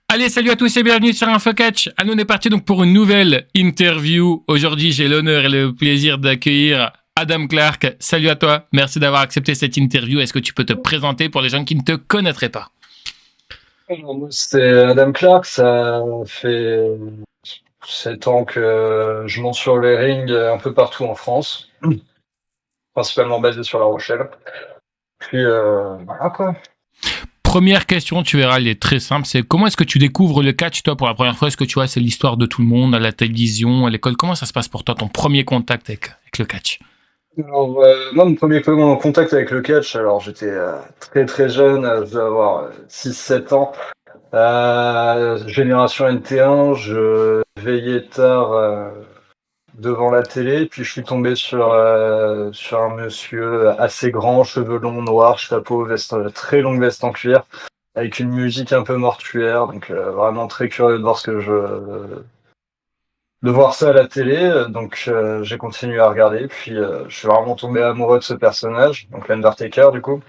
Allez, salut à tous et bienvenue sur InfoCatch. On est parti donc pour une nouvelle interview. Aujourd'hui, j'ai l'honneur et le plaisir d'accueillir Adam Clark. Salut à toi. Merci d'avoir accepté cette interview. Est-ce que tu peux te présenter pour les gens qui ne te connaîtraient pas? Moi, c'est Adam Clark. Ça fait 7 ans que je monte sur les rings un peu partout en France, principalement basé sur La Rochelle. Puis voilà quoi. Première question, tu verras, elle est très simple. C'est comment est-ce que tu découvres le catch, toi, pour la première fois? Est-ce que tu vois, c'est l'histoire de tout le monde, à la télévision, à l'école? Comment ça se passe pour toi, ton premier contact avec le catch? Alors, moi, mon premier contact avec le catch, alors j'étais très très jeune, je devais avoir 6-7 ans. Génération NT1, je veillais tard devant la télé, puis je suis tombé sur un monsieur assez grand, cheveux longs, noirs, chapeau, veste, très longue veste en cuir, avec une musique un peu mortuaire, donc vraiment très curieux de voir de voir ça à la télé, donc j'ai continué à regarder, puis je suis vraiment tombé amoureux de ce personnage, donc l'Undertaker du coup,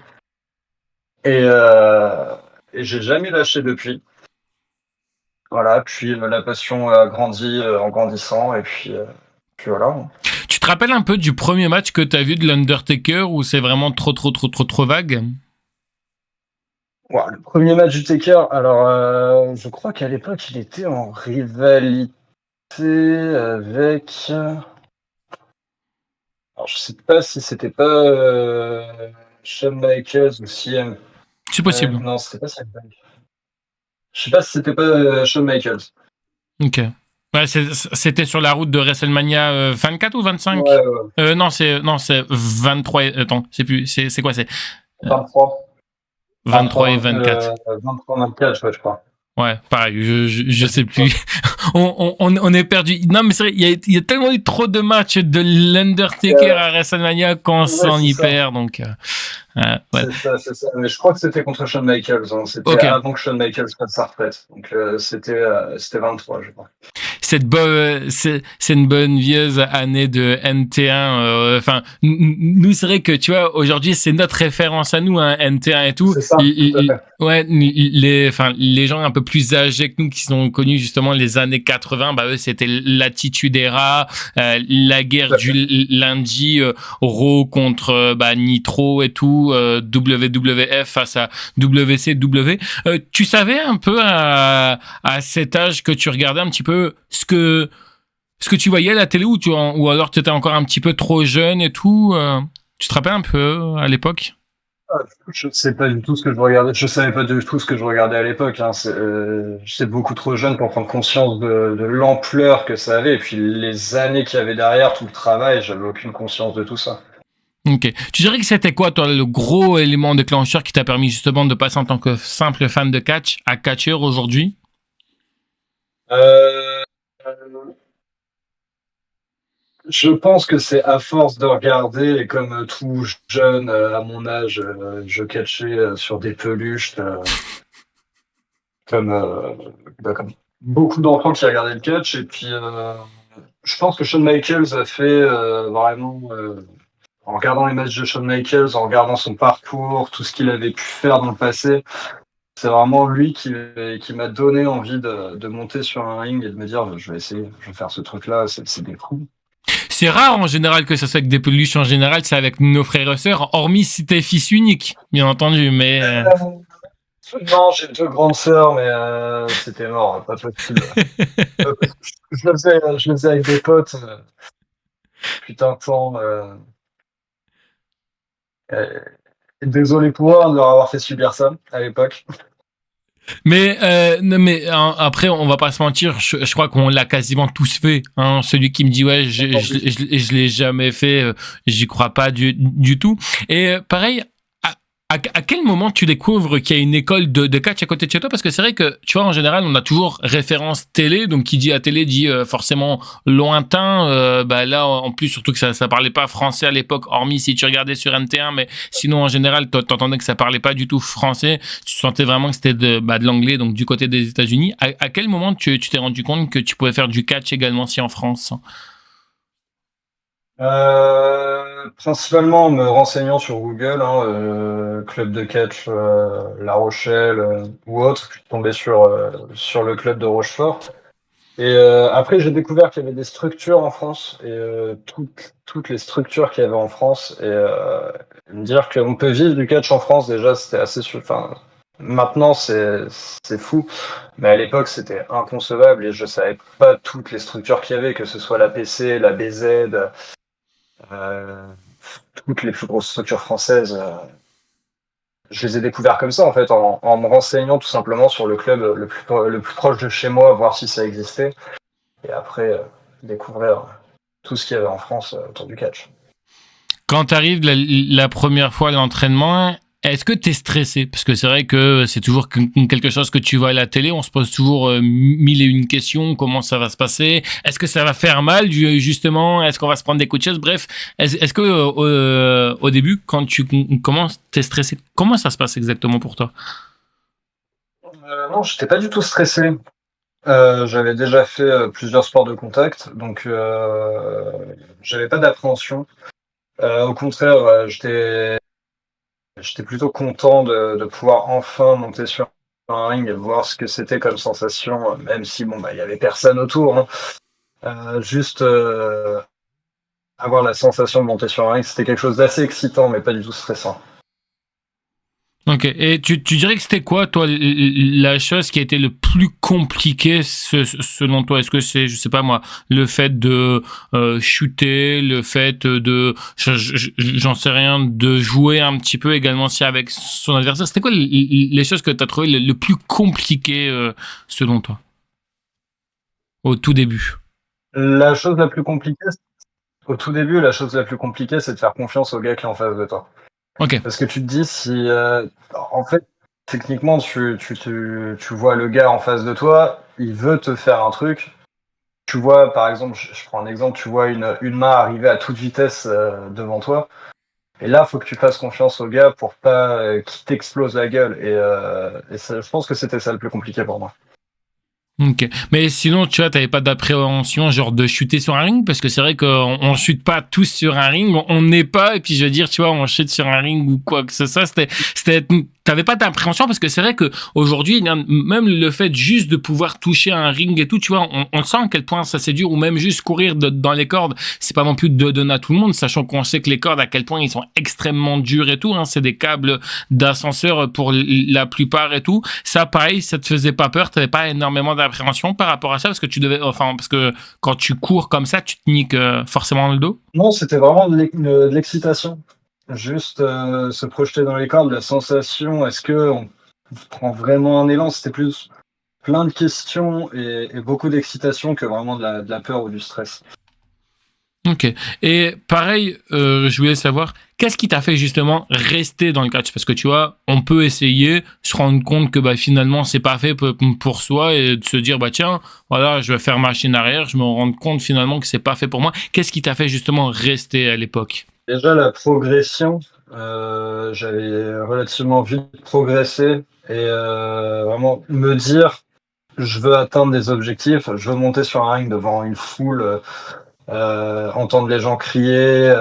et j'ai jamais lâché depuis. Voilà, puis la passion a grandi en grandissant, et puis voilà. Tu te rappelles un peu du premier match que tu as vu de l'Undertaker ou c'est vraiment trop vague? Ouais, le premier match du Taker, alors je crois qu'à l'époque il était en rivalité avec. Alors je sais pas si c'était pas Shawn Michaels ou CM. C'est possible. Non, c'était pas CM. Je sais pas si c'était pas Shawn Michaels. Ok. Ouais, c'était sur la route de WrestleMania 24 ou 25? Ouais. Non, c'est 23. Attends, je sais plus. C'est quoi? C'est 23. 23 et 24. 23-24, ouais, je crois. Ouais, pareil, je sais plus. on est perdu. Non, mais c'est vrai, il y a tellement eu trop de matchs de l'Undertaker à WrestleMania qu'on s'en y perd, donc. Ouais. C'est ça. Mais je crois que c'était contre Shawn Michaels. Hein. C'était avant que Shawn Michaels prenne sa retraite. Donc c'était 23, je crois. C'est une bonne vieuse année de NT1. Enfin, nous, c'est vrai que, tu vois, aujourd'hui, c'est notre référence à nous, hein, NT1 et tout. C'est ça, tout à fait. Ouais, les gens un peu plus âgés que nous qui ont connu justement les années 80, bah eux, c'était l'Attitude Era, la guerre du lundi, Raw contre Nitro et tout, WWF face à WCW. Tu savais un peu à cet âge que tu regardais un petit peu ce que tu voyais à la télé ou alors tu étais encore un petit peu trop jeune et tout? Tu te rappelles un peu à l'époque? Je sais pas du tout ce que je regardais. Je savais pas du tout ce que je regardais à l'époque. Hein. J'étais beaucoup trop jeune pour prendre conscience de l'ampleur que ça avait et puis les années qu'il y avait derrière, tout le travail. J'avais aucune conscience de tout ça. Ok. Tu dirais que c'était quoi, toi, le gros élément déclencheur qui t'a permis justement de passer en tant que simple fan de catch à catcheur aujourd'hui? Je pense que c'est à force de regarder, et comme tout jeune à mon âge, je catchais sur des peluches, comme beaucoup d'enfants qui regardaient le catch. Et puis, je pense que Shawn Michaels a fait vraiment, en regardant les matchs de Shawn Michaels, en regardant son parcours, tout ce qu'il avait pu faire dans le passé, c'est vraiment lui qui m'a donné envie de monter sur un ring et de me dire, je vais essayer, je vais faire ce truc-là, c'est des coups. C'est rare en général que ça soit avec des peluches, en général c'est avec nos frères et sœurs, hormis si t'es fils unique, bien entendu, mais... Non, j'ai 2 grandes sœurs, mais c'était mort, pas possible. Je le faisais avec des potes, putain de temps. Désolé pour eux de leur avoir fait subir ça à l'époque. Mais non, mais après on va pas se mentir, je crois qu'on l'a quasiment tous fait, hein. Celui qui me dit ouais je l'ai jamais fait, j'y crois pas du tout. Et pareil, à quel moment tu découvres qu'il y a une école de catch à côté de chez toi? Parce que c'est vrai que, tu vois, en général, on a toujours référence télé. Donc, qui dit à télé dit forcément lointain. Là, en plus, surtout que ça parlait pas français à l'époque, hormis si tu regardais sur NT1. Mais sinon, en général, t'entendais que ça parlait pas du tout français. Tu sentais vraiment que c'était de l'anglais, donc du côté des États-Unis. À quel moment tu t'es rendu compte que tu pouvais faire du catch également si en France? Principalement en me renseignant sur Google, hein, club de catch La Rochelle ou autre, je suis tombé sur le club de Rochefort. Et après, j'ai découvert qu'il y avait des structures en France et toutes les structures qu'il y avait en France. Et me dire qu'on peut vivre du catch en France, déjà, c'était assez. Enfin, maintenant, c'est fou. Mais à l'époque, c'était inconcevable et je savais pas toutes les structures qu'il y avait, que ce soit la PC, la BZ, euh, toutes les plus grosses structures françaises. Je les ai découverts comme ça, en fait, en me renseignant tout simplement sur le club le plus proche de chez moi, voir si ça existait. Et après, découvrir tout ce qu'il y avait en France autour du catch. Quand tu arrives la première fois à l'entraînement, est-ce que tu es stressé? Parce que c'est vrai que c'est toujours quelque chose que tu vois à la télé, on se pose toujours mille et une questions, comment ça va se passer? Est-ce que ça va faire mal, justement? Est-ce qu'on va se prendre des coups de chaise? Bref, est-ce que au début, quand tu commences, tu es stressé? Comment ça se passe exactement pour toi? Non, j'étais pas du tout stressé. J'avais déjà fait plusieurs sports de contact, donc j'avais pas d'appréhension. Au contraire, j'étais plutôt content de pouvoir enfin monter sur un ring et voir ce que c'était comme sensation, même si bon bah il y avait personne autour, hein. Juste avoir la sensation de monter sur un ring, c'était quelque chose d'assez excitant, mais pas du tout stressant. Ok. Et tu dirais que c'était quoi, toi, la chose qui a été le plus compliqué selon toi? Est-ce que c'est, je sais pas moi, le fait de shooter, le fait de, j'en sais rien, de jouer un petit peu également si avec son adversaire? C'était quoi les choses que tu as trouvé le plus compliqué selon toi au tout début? La chose la plus compliquée, au tout début, la chose la plus compliquée, c'est de faire confiance au gars qui est en face de toi. Ok. Parce que tu te dis si, en fait, techniquement, tu vois le gars en face de toi, il veut te faire un truc. Tu vois, par exemple, je prends un exemple, tu vois une main arriver à toute vitesse devant toi. Et là, faut que tu fasses confiance au gars pour pas qu'il t'explose la gueule. Et ça, je pense que c'était ça le plus compliqué pour moi. Ok. Mais sinon, tu vois, t'avais pas d'appréhension, genre de chuter sur un ring, parce que c'est vrai qu'on chute pas tous sur un ring, on n'est pas, et puis je veux dire, tu vois, on chute sur un ring ou quoi que ce soit, t'avais pas d'appréhension, parce que c'est vrai que aujourd'hui, même le fait juste de pouvoir toucher un ring et tout, tu vois, on sent à quel point ça c'est dur, ou même juste courir dans les cordes, c'est pas non plus de donner à tout le monde, sachant qu'on sait que les cordes, à quel point ils sont extrêmement durs et tout, hein, c'est des câbles d'ascenseur pour la plupart et tout. Ça, pareil, ça te faisait pas peur, t'avais pas énormément d'appréhension par rapport à ça, parce que parce que quand tu cours comme ça, tu te niques forcément le dos. Non, c'était vraiment de l'excitation. Juste se projeter dans les cordes, la sensation, est-ce que on prend vraiment un élan? C'était plus plein de questions et beaucoup d'excitation que vraiment de la peur ou du stress. Ok. Et pareil, je voulais savoir, qu'est-ce qui t'a fait justement rester dans le catch? Parce que tu vois, on peut essayer, se rendre compte que bah, finalement, c'est pas fait pour soi et de se dire, bah tiens, voilà, je vais faire machine arrière, je me rends compte finalement que c'est pas fait pour moi. Qu'est-ce qui t'a fait justement rester à l'époque? Déjà, la progression, j'avais relativement vite progressé et vraiment me dire, je veux atteindre des objectifs, je veux monter sur un ring devant une foule, entendre les gens crier.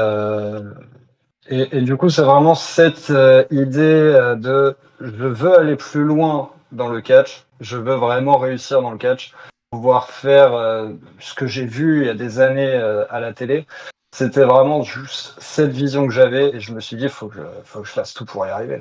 Et du coup, c'est vraiment cette idée de je veux aller plus loin dans le catch, je veux vraiment réussir dans le catch, pouvoir faire ce que j'ai vu il y a des années à la télé. C'était vraiment juste cette vision que j'avais et je me suis dit, faut que je fasse tout pour y arriver.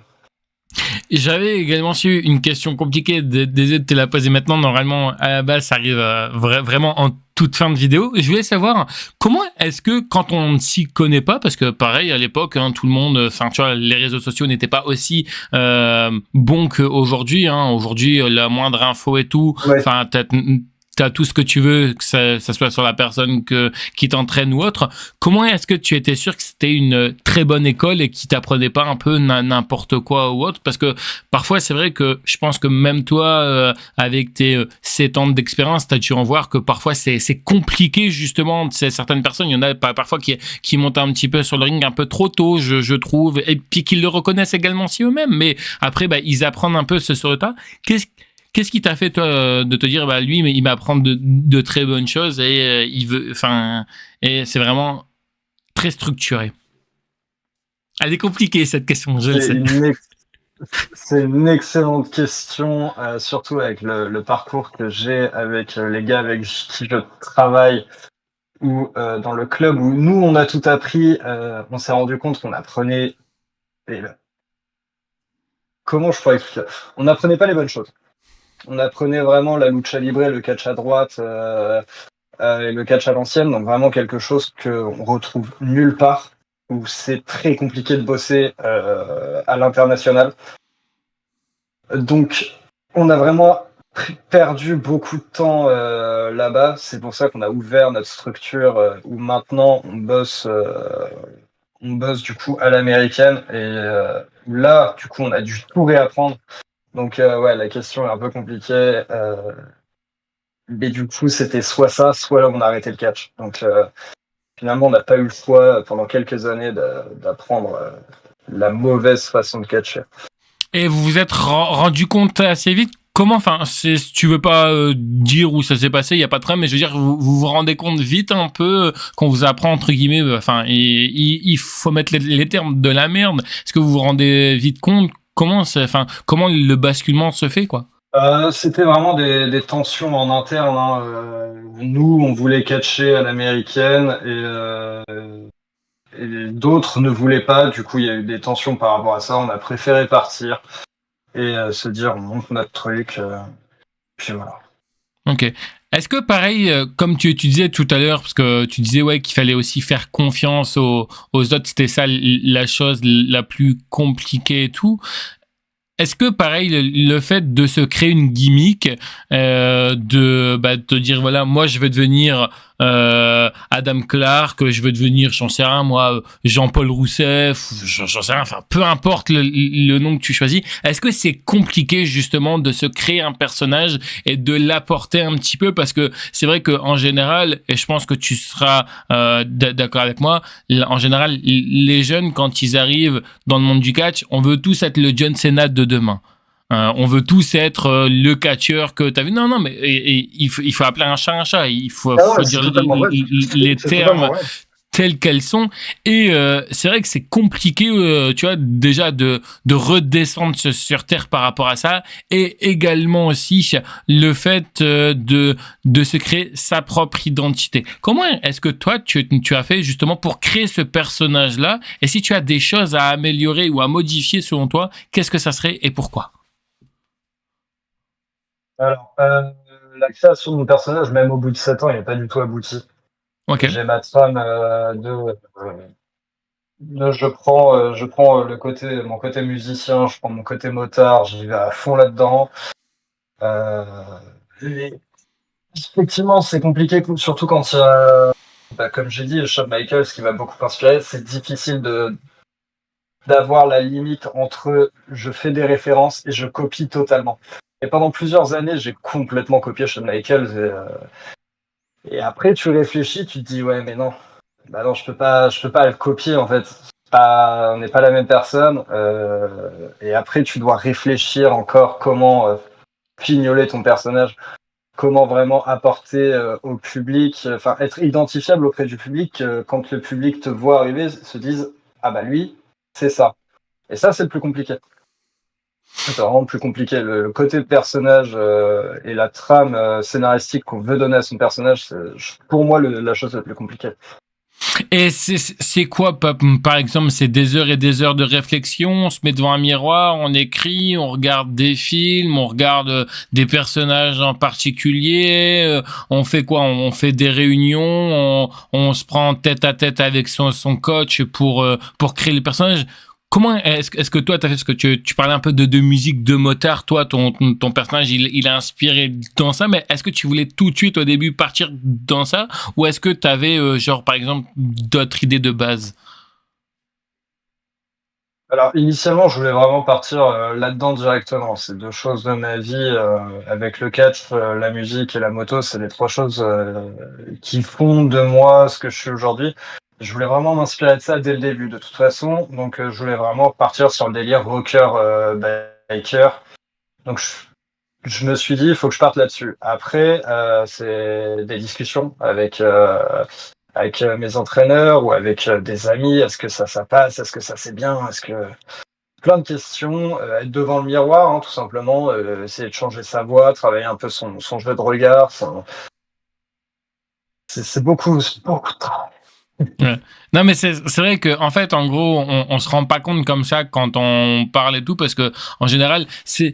J'avais également su une question compliquée, désolé de te la poser maintenant. Normalement, à la base, ça arrive vraiment en toute fin de vidéo. Je voulais savoir comment est-ce que quand on ne s'y connaît pas, parce que pareil à l'époque, hein, tout le monde, enfin tu vois, les réseaux sociaux n'étaient pas aussi bons qu'aujourd'hui. Hein. Aujourd'hui, la moindre info et tout, Ouais. enfin t'as tout ce que tu veux, que ça soit sur la personne qui t'entraîne ou autre. Comment est-ce que tu étais sûr que c'était une très bonne école et qui t'apprenait pas un peu n'importe quoi ou autre? Parce que parfois, c'est vrai que je pense que même toi, avec tes 7 ans d'expérience, tu as dû en voir que parfois c'est compliqué justement. Certaines personnes, il y en a parfois qui montent un petit peu sur le ring un peu trop tôt, je trouve, et puis qu'ils le reconnaissent également si eux-mêmes. Mais après, bah, ils apprennent un peu ce sur le tas. Qu'est-ce qui t'a fait toi de te dire bah lui mais il m'apprend de très bonnes choses et il veut enfin et c'est vraiment très structuré. Elle est compliquée cette question, je le C'est sais. une, ex- c'est une excellente question, surtout avec le parcours que j'ai avec les gars avec qui je travaille ou dans le club où nous on a tout appris. On s'est rendu compte qu'on apprenait. et, euh, Comment je pourrais expliquer? On n'apprenait pas les bonnes choses. On apprenait vraiment la lucha libre, le catch à droite et le catch à l'ancienne, donc vraiment quelque chose qu'on retrouve nulle part, où c'est très compliqué de bosser à l'international. Donc, on a vraiment perdu beaucoup de temps là-bas. C'est pour ça qu'on a ouvert notre structure où maintenant on bosse du coup à l'américaine et là, du coup, on a dû tout réapprendre. Donc, ouais, la question est un peu compliquée. Mais du coup, c'était soit ça, soit on a arrêté le catch. Donc, finalement, on n'a pas eu le choix pendant quelques années d'apprendre la mauvaise façon de catcher. Et vous vous êtes rendu compte assez vite comment, enfin, si tu veux pas dire où ça s'est passé, il y a pas de problème, mais je veux dire, vous vous rendez compte vite un peu qu'on vous apprend entre guillemets, enfin, il faut mettre les termes de la merde. Est-ce que vous vous rendez vite compte comment, enfin, comment le basculement se fait, quoi? C'était vraiment des tensions en interne, hein. Nous, on voulait catcher à l'américaine et d'autres ne voulaient pas. Du coup, il y a eu des tensions par rapport à ça. On a préféré partir et se dire on monte notre truc. Puis voilà. Ok. Est-ce que pareil, comme tu disais tout à l'heure, parce que tu disais ouais qu'il fallait aussi faire confiance aux autres, c'était ça la chose la plus compliquée et tout. Est-ce que pareil le fait de se créer une gimmick, de te dire voilà moi je veux devenir Adam Clark, je veux devenir j'en sais rien moi Jean-Paul Rousseff, j'en sais rien, enfin peu importe le nom que tu choisis. Est-ce que c'est compliqué justement de se créer un personnage et de l'apporter un petit peu parce que c'est vrai que en général et je pense que tu seras d'accord avec moi, en général les jeunes quand ils arrivent dans le monde du catch, on veut tous être le John Cena de demain. On veut tous être le catcheur que tu as vu. Non, non, mais il faut appeler un chat un chat. Il faut, Ah ouais, faut c'est dire totalement vrai. les C'est totalement termes vrai. telles qu'elles sont. Et c'est vrai que c'est compliqué, tu vois, déjà de redescendre sur Terre par rapport à ça. Et également aussi le fait de se créer sa propre identité. Comment est-ce que toi, tu as fait justement pour créer ce personnage-là? Et si tu as des choses à améliorer ou à modifier selon toi, qu'est-ce que ça serait et pourquoi? Alors, la création de mon personnage, même au bout de 7 ans, il n'est pas du tout abouti. Ok. J'ai ma trame je prends mon côté musicien, je prends mon côté motard, j'y vais à fond là-dedans. Euh, et effectivement, c'est compliqué, surtout quand il y a, comme j'ai dit, Shawn Michaels qui m'a beaucoup inspiré. C'est difficile d'avoir la limite entre je fais des références et je copie totalement. Et pendant plusieurs années, j'ai complètement copié Shawn Michaels. Et après, tu réfléchis, tu te dis, ouais, mais non, bah non, je peux pas le copier en fait. On n'est pas la même personne. Et après, tu dois réfléchir encore comment pignoler ton personnage, comment vraiment apporter au public, enfin être identifiable auprès du public. Quand le public te voit arriver, se dise, ah bah lui, c'est ça. Et ça, c'est le plus compliqué. C'est vraiment le plus compliqué. Le côté personnage et la trame scénaristique qu'on veut donner à son personnage, c'est pour moi la chose la plus compliquée. Et c'est quoi, par exemple, c'est des heures et des heures de réflexion, on se met devant un miroir, on écrit, on regarde des films, on regarde des personnages en particulier, on fait quoi? On fait des réunions, on se prend tête à tête avec son coach pour créer les personnages. Comment est-ce que toi, t'as fait ce que tu parlais un peu de musique de motard, toi, ton personnage, il a inspiré dans ça, mais est-ce que tu voulais tout de suite au début partir dans ça? Ou est-ce que tu avais, genre, par exemple, d'autres idées de base? Alors, initialement, je voulais vraiment partir là-dedans directement. C'est deux choses de ma vie. Avec le catch, la musique et la moto, c'est les trois choses qui font de moi ce que je suis aujourd'hui. Je voulais vraiment m'inspirer de ça dès le début, de toute façon. Donc, je voulais vraiment partir sur le délire rocker, biker. Donc, je me suis dit, il faut que je parte là-dessus. Après, c'est des discussions avec mes entraîneurs ou avec des amis. Est-ce que ça passe? Est-ce que ça c'est bien? Est-ce que plein de questions, être devant le miroir, hein, tout simplement, essayer de changer sa voix, travailler un peu son jeu de regard. C'est beaucoup de travail. Ouais. Non, mais c'est vrai que en fait, en gros, on se rend pas compte comme ça quand on parle et tout, parce que en général, c'est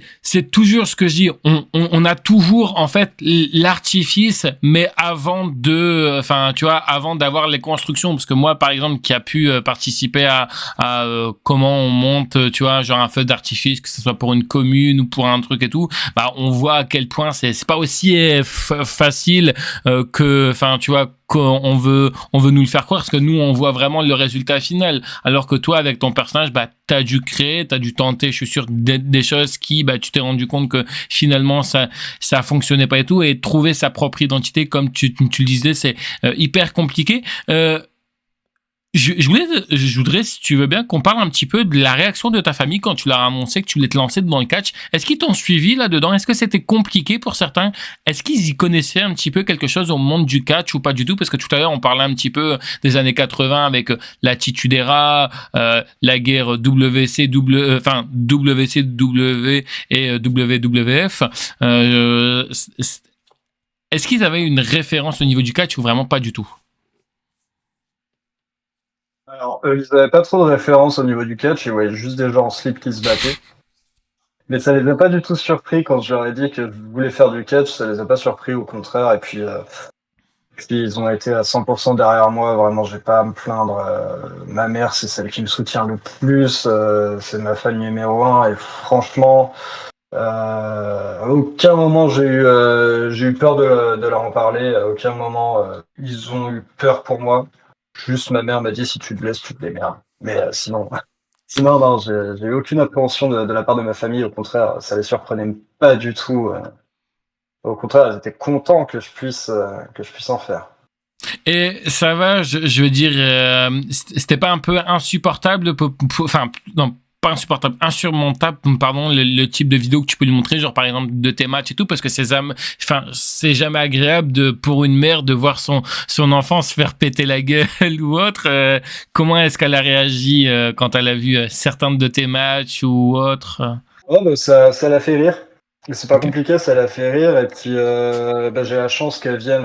toujours ce que je dis. On a toujours en fait l'artifice, mais enfin, tu vois, avant d'avoir les constructions, parce que moi, par exemple, qui a pu participer à comment on monte, tu vois, genre un feu d'artifice, que ce soit pour une commune ou pour un truc et tout, bah, on voit à quel point c'est pas aussi facile que, enfin, tu vois, qu'on veut nous le faire croire, parce que nous on voit vraiment le résultat final, alors que toi avec ton personnage, bah t'as dû créer, t'as dû tenter, je suis sûr, des choses qui, bah tu t'es rendu compte que finalement ça fonctionnait pas et tout, et trouver sa propre identité comme tu le disais, c'est hyper compliqué. Je voudrais, si tu veux bien, qu'on parle un petit peu de la réaction de ta famille quand tu leur as annoncé que tu voulais te lancer dans le catch. Est-ce qu'ils t'ont suivi là-dedans? Est-ce que c'était compliqué pour certains? Est-ce qu'ils y connaissaient un petit peu quelque chose au monde du catch ou pas du tout? Parce que tout à l'heure, on parlait un petit peu des années 80 avec l'attitude era, la guerre WCW et WWF. Est-ce qu'ils avaient une référence au niveau du catch ou vraiment pas du tout? Alors, ils n'avaient pas trop de références au niveau du catch, ils voyaient juste des gens en slip qui se battaient. Mais ça les a pas du tout surpris quand je leur ai dit que je voulais faire du catch, ça les a pas surpris, au contraire. Et puis ils ont été à 100% derrière moi, vraiment, j'ai pas à me plaindre. Ma mère, c'est celle qui me soutient le plus, c'est ma famille numéro 1, et franchement, à aucun moment j'ai eu peur de leur en parler, à aucun moment ils ont eu peur pour moi. Juste ma mère m'a dit si tu te blesses, tu te démerdes. Mais sinon, non, j'ai eu aucune appréhension de la part de ma famille. Au contraire, ça les surprenait pas du tout. Au contraire, ils étaient contents que je puisse en faire. Et ça va, je veux dire, c'était pas un peu insupportable, enfin, non, pas insupportable, insurmontable, pardon, le type de vidéo que tu peux lui montrer, genre par exemple de tes matchs et tout, parce que c'est jamais agréable pour une mère de voir son enfant se faire péter la gueule ou autre. Comment est-ce qu'elle a réagi quand elle a vu certains de tes matchs ou autres? Oh, bah, ça l'a fait rire. C'est pas Ok. compliqué, ça l'a fait rire. Et puis, j'ai la chance qu'elle vienne,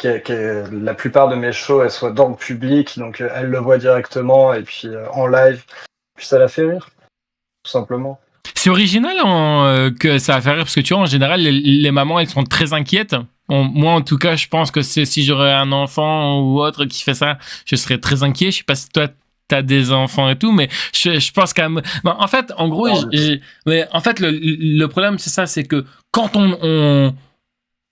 la plupart de mes shows, elles soient dans le public, donc elle le voit directement, et puis en live. Puis ça l'a fait rire, tout simplement. C'est original que ça va faire rire, parce que tu vois, en général, les mamans, elles sont très inquiètes. Moi, en tout cas, je pense que si j'aurais un enfant ou autre qui fait ça, je serais très inquiet. Je sais pas si toi, t'as des enfants et tout, mais je pense qu'à en fait, en gros, mais en fait, le problème, c'est ça, c'est que quand on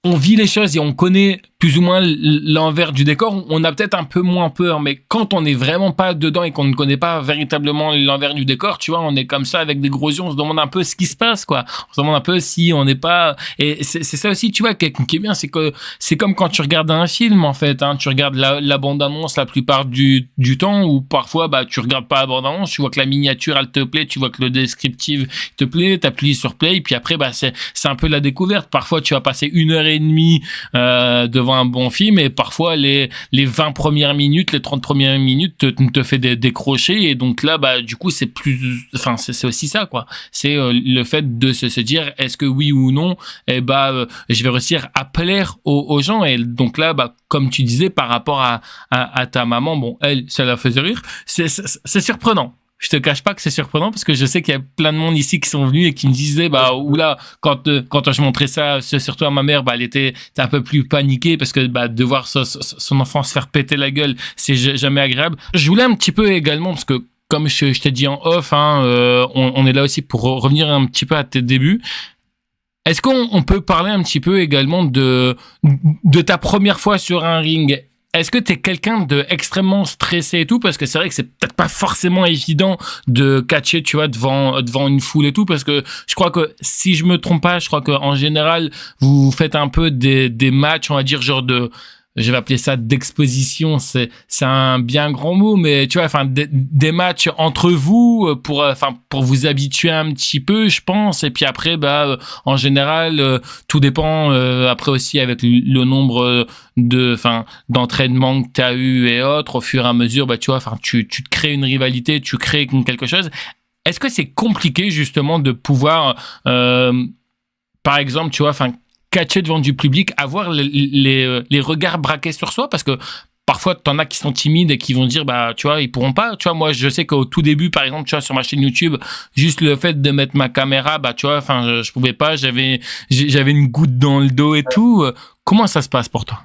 vit les choses et on connaît plus ou moins l'envers du décor, on a peut-être un peu moins peur, mais quand on n'est vraiment pas dedans et qu'on ne connaît pas véritablement l'envers du décor, tu vois, on est comme ça avec des gros yeux, on se demande un peu ce qui se passe, quoi. On se demande un peu si on n'est pas... Et c'est ça aussi, tu vois, qui est bien, c'est que c'est comme quand tu regardes un film, en fait, hein, tu regardes la bande-annonce la plupart du temps, ou parfois, bah, tu regardes pas la bande-annonce, tu vois que la miniature, elle te plaît, tu vois que le descriptif te plaît, t'appuies sur play, et puis après, bah, c'est un peu la découverte. Parfois, tu vas passer 1h30 devant un bon film, et parfois les 20 premières minutes, les 30 premières minutes te fait décrocher, et donc là, bah, du coup, c'est aussi ça, quoi. C'est le fait de se dire, est-ce que oui ou non, je vais réussir à plaire aux gens, et donc là, bah, comme tu disais, par rapport à ta maman, bon, elle, ça la faisait rire, c'est surprenant. Je te cache pas que c'est surprenant, parce que je sais qu'il y a plein de monde ici qui sont venus et qui me disaient, bah, oula, quand je montrais ça, surtout à ma mère, bah, elle était un peu plus paniquée, parce que, bah, de voir son enfant se faire péter la gueule, c'est jamais agréable. Je voulais un petit peu également, parce que, comme je t'ai dit en off, hein, on est là aussi pour revenir un petit peu à tes débuts. Est-ce qu'on peut parler un petit peu également de ta première fois sur un ring? Est-ce que t'es quelqu'un de extrêmement stressé et tout? Parce que c'est vrai que c'est peut-être pas forcément évident de catcher, tu vois, devant une foule et tout, parce que je crois que, si je me trompe pas, je crois qu'en général, vous faites un peu des matchs, on va dire, genre je vais appeler ça d'exposition, c'est un bien grand mot, mais tu vois, enfin des matchs entre vous pour vous habituer un petit peu, je pense, et puis après en général tout dépend après aussi avec le nombre d'entraînements que tu as eu et autres au fur et à mesure, tu vois, enfin tu te crées une rivalité, tu crées quelque chose. Est-ce que c'est compliqué justement de pouvoir par exemple, tu vois, enfin catcher devant du public, avoir les regards braqués sur soi, parce que parfois t'en as qui sont timides et qui vont dire tu vois, ils pourront pas, tu vois. Moi je sais qu'au tout début, par exemple, tu vois, sur ma chaîne YouTube, juste le fait de mettre ma caméra, tu vois, enfin je pouvais pas, j'avais une goutte dans le dos et tout. Comment ça se passe pour toi?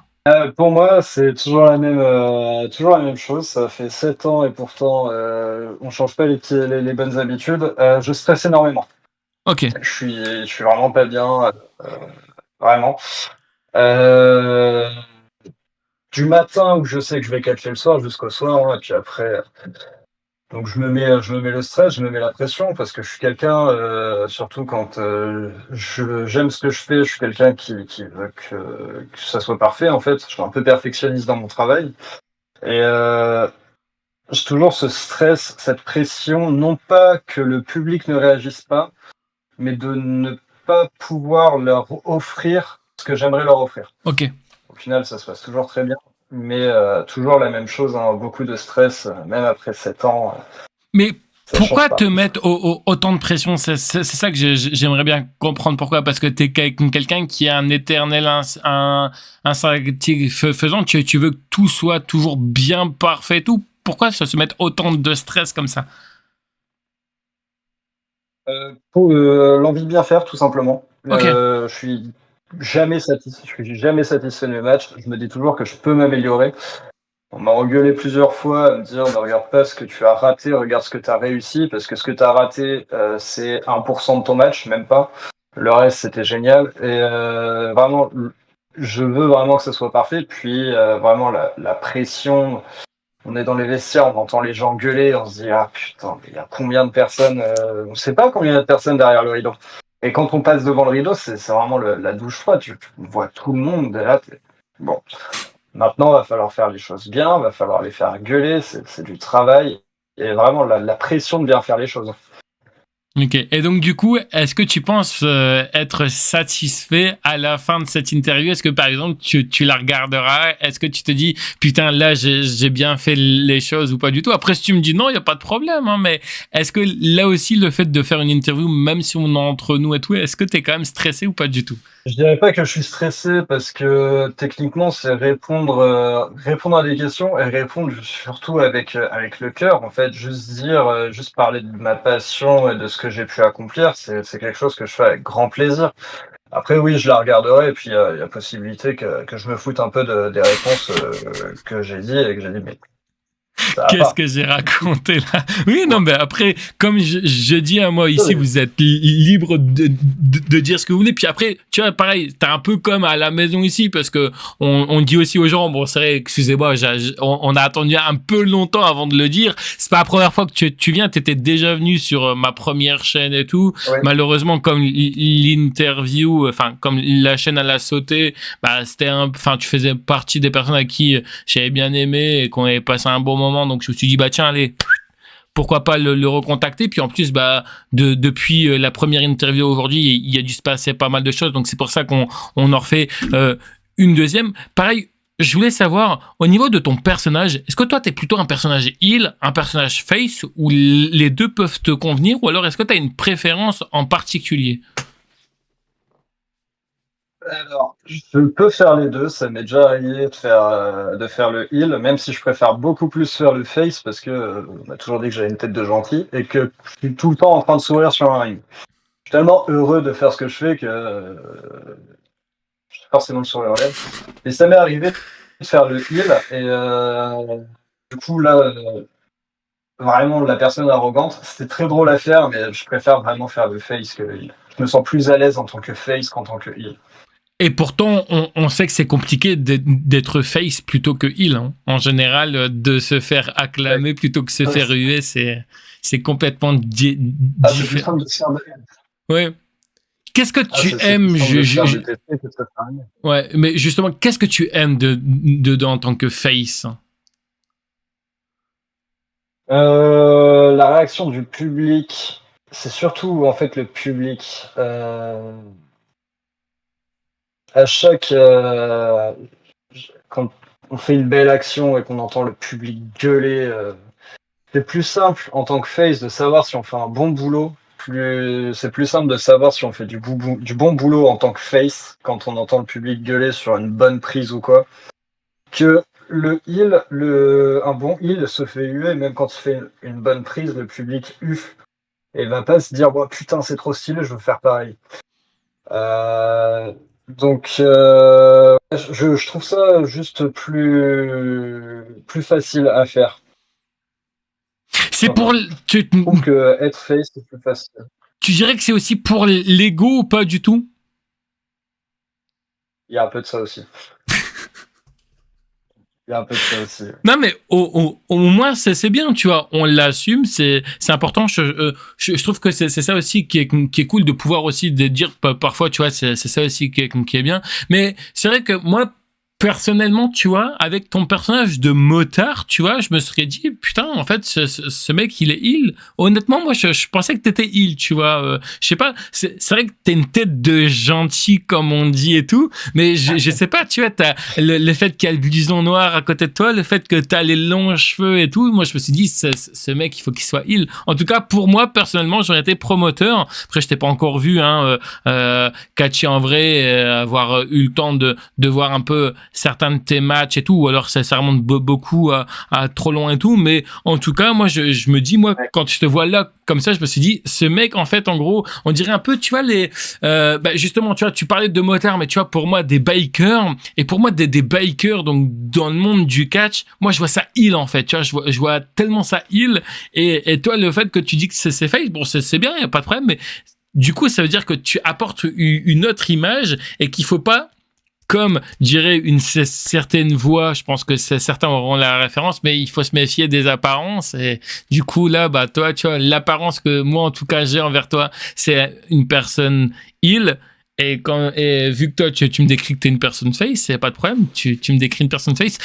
Pour moi, c'est toujours la même chose. Ça fait 7 ans et pourtant, on change pas les bonnes habitudes. Je stresse énormément. Ok. Je suis vraiment pas bien, vraiment. Euh, du matin où je sais que je vais catcher le soir jusqu'au soir, hein, et puis après, donc je me mets le stress, je me mets la pression parce que je suis quelqu'un, surtout quand j'aime ce que je fais, je suis quelqu'un qui veut que ça soit parfait en fait. Je suis un peu perfectionniste dans mon travail et j'ai toujours ce stress, cette pression, non pas que le public ne réagisse pas, mais de ne pas pouvoir leur offrir ce que j'aimerais leur offrir. Ok. Au final, ça se passe toujours très bien, mais toujours la même chose, hein, beaucoup de stress, même après 7 ans, Mais ça change pourquoi pas. te mettre autant de pression? C'est ça que j'aimerais bien comprendre. Pourquoi? Parce que t'es quelqu'un qui est un éternel instinctif faisant. Tu veux que tout soit toujours bien parfait, tout. Pourquoi se mettre autant de stress comme ça? Pour l'envie de bien faire, tout simplement. Ok, Je suis jamais satisfait de mes matchs. Je me dis toujours que je peux m'améliorer. On m'a engueulé plusieurs fois à me dire ne regarde pas ce que tu as raté, regarde ce que tu as réussi, parce que ce que tu as raté, c'est 1% de ton match, même pas. Le reste, c'était génial. Et vraiment, je veux vraiment que ce soit parfait. Puis vraiment, la pression, on est dans les vestiaires, on entend les gens gueuler, on se dit ah putain, mais il y a combien de personnes, on sait pas combien il y a de personnes derrière le rideau. Et quand on passe devant le rideau, c'est vraiment la douche froide. Tu vois tout le monde là. Bon, maintenant, va falloir faire les choses bien, va falloir les faire gueuler, c'est du travail et vraiment la pression de bien faire les choses. ok. Et donc du coup, est-ce que tu penses être satisfait à la fin de cette interview? Est-ce que par exemple tu la regarderas? Est-ce que tu te dis putain là j'ai bien fait les choses ou pas du tout? Après si tu me dis non, il y a pas de problème. Hein, mais est-ce que là aussi le fait de faire une interview, même si on est entre nous et tout, est-ce que t'es quand même stressé ou pas du tout? Je dirais pas que je suis stressé parce que techniquement, c'est répondre à des questions et répondre surtout avec le cœur. En fait, juste parler de ma passion et de ce que j'ai pu accomplir, c'est quelque chose que je fais avec grand plaisir. Après, oui, je la regarderai et puis il y a possibilité que je me foute un peu des réponses que j'ai dit et que j'ai dit, mais ça va Qu'est-ce pas. que j'ai raconté là? Oui, non, Ouais. mais après, comme je dis à moi ici, vous êtes libre de dire ce que vous voulez. Puis après, tu vois, pareil, t'es un peu comme à la maison ici, parce que on dit aussi aux gens, bon, c'est vrai, excusez-moi, on a attendu un peu longtemps avant de le dire. C'est pas la première fois que tu viens, t'étais déjà venu sur ma première chaîne et tout. Oui. Malheureusement, comme l'interview, enfin, comme la chaîne elle a sauté, enfin, tu faisais partie des personnes à qui j'avais bien aimé et qu'on avait passé un bon moment, donc je me suis dit tiens allez, pourquoi pas le recontacter. Puis en plus depuis la première interview aujourd'hui, il y a dû se passer pas mal de choses, donc c'est pour ça qu'on en refait une deuxième. Pareil, je voulais savoir, au niveau de ton personnage, est-ce que toi t'es plutôt un personnage heal, un personnage face, ou les deux peuvent te convenir, ou alors est-ce que t'as une préférence en particulier? Alors, je peux faire les 2. Ça m'est déjà arrivé de faire le heal, même si je préfère beaucoup plus faire le face parce que, on m'a toujours dit que j'avais une tête de gentil et que je suis tout le temps en train de sourire sur un ring. Je suis tellement heureux de faire ce que je fais que, j'ai forcément le sourire aux lèvres et ça m'est arrivé de faire le heal et du coup là, vraiment la personne arrogante, c'était très drôle à faire, mais je préfère vraiment faire le face que le heal. Je me sens plus à l'aise en tant que face qu'en tant que heal. Et pourtant, on sait que c'est compliqué d'être face plutôt que heal. Hein. En général, de se faire Ouais. acclamer plutôt que se faire huer, c'est complètement Ah, c'est plus différent. simple de se faire. Ouais. qu'est-ce que Ah, tu c'est plus aimes simple de faire du TT que de se faire aimer. Ouais, mais justement, qu'est-ce que tu aimes en tant que face? La réaction du public, c'est surtout en fait le public. À chaque quand on fait une belle action et qu'on entend le public gueuler, c'est plus simple en tant que face de savoir si on fait un bon boulot. C'est plus simple de savoir si on fait du bon boulot en tant que face quand on entend le public gueuler sur une bonne prise ou quoi. Que un bon heal se fait huer, même quand il fait une bonne prise, le public huffe et va pas se dire oh, putain c'est trop stylé, je veux faire pareil. Donc je trouve ça juste plus facile à faire. C'est Enfin, pour je trouve que être face c'est plus facile. tu dirais que c'est aussi pour l'ego ou pas du tout? Il y a un peu de ça aussi. Il y a un peu de ça aussi. Non, mais au moins, c'est bien, tu vois. On l'assume, c'est important. Je trouve que c'est ça aussi qui est cool de pouvoir aussi de dire parfois, tu vois, c'est ça aussi qui est bien. Mais c'est vrai que moi, personnellement, tu vois, avec ton personnage de motard, tu vois, je me serais dit, putain, en fait, ce mec, il est heal. Honnêtement, moi, je pensais que t'étais heal, tu vois. Je sais pas, c'est vrai que t'as une tête de gentil, comme on dit et tout, mais je sais pas, tu vois, t'as le fait qu'il y a le blouson noir à côté de toi, le fait que t'as les longs cheveux et tout, moi, je me suis dit, ce mec, il faut qu'il soit heal. En tout cas, pour moi, personnellement, j'aurais été promoteur. Après, je t'ai pas encore vu, hein, catcher en vrai, avoir eu le temps de voir un peu certains de tes matchs et tout, ou alors ça remonte beaucoup à trop long et tout, mais en tout cas, moi, je me dis, moi, Ouais. quand je te vois là, comme ça, je me suis dit, ce mec, en fait, en gros, on dirait un peu, tu vois, justement, tu vois, tu parlais de motards, mais tu vois, pour moi, des bikers, et pour moi, des bikers, donc, dans le monde du catch, moi, je vois ça heal, en fait, tu vois, je vois tellement ça heal, et toi, le fait que tu dis que c'est face, bon, c'est bien, y a pas de problème, mais du coup, ça veut dire que tu apportes une autre image, et qu'il faut pas, comme dirait une certaine voix, je pense que certains auront la référence, mais il faut se méfier des apparences. Et du coup, là, bah, toi, tu vois, l'apparence que moi, en tout cas, j'ai envers toi, c'est une personne heal. Et vu que toi, tu me décris que t'es une personne face, c'est pas de problème. Tu me décris une personne face.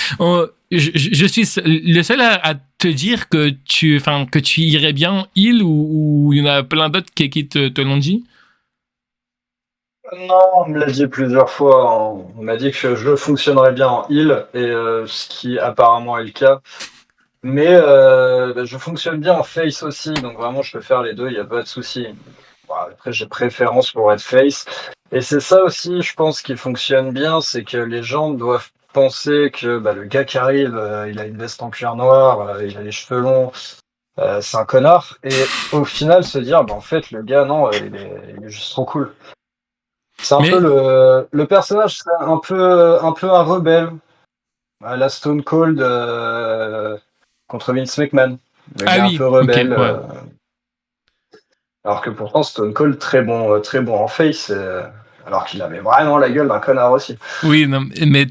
Je suis le seul à te dire que que tu irais bien heal ou il y en a plein d'autres qui te l'ont dit. Non, on me l'a dit plusieurs fois. On m'a dit que je fonctionnerais bien en heal, et ce qui apparemment est le cas. Mais je fonctionne bien en face aussi, donc vraiment je peux faire les deux, il n'y a pas de souci. Bon, après j'ai préférence pour être face. Et c'est ça aussi, je pense, qui fonctionne bien, c'est que les gens doivent penser que le gars qui arrive, il a une veste en cuir noir, il a les cheveux longs, c'est un connard. Et au final se dire, en fait le gars non, il est juste trop cool. C'est un peu Mais, le personnage, c'est un peu un rebelle, à la Stone Cold contre Vince McMahon. Le ah gars un oui, peu ok, rebelle, ouais. alors que pourtant Stone Cold très bon en face, alors qu'il avait vraiment la gueule d'un connard aussi. Oui, non, mais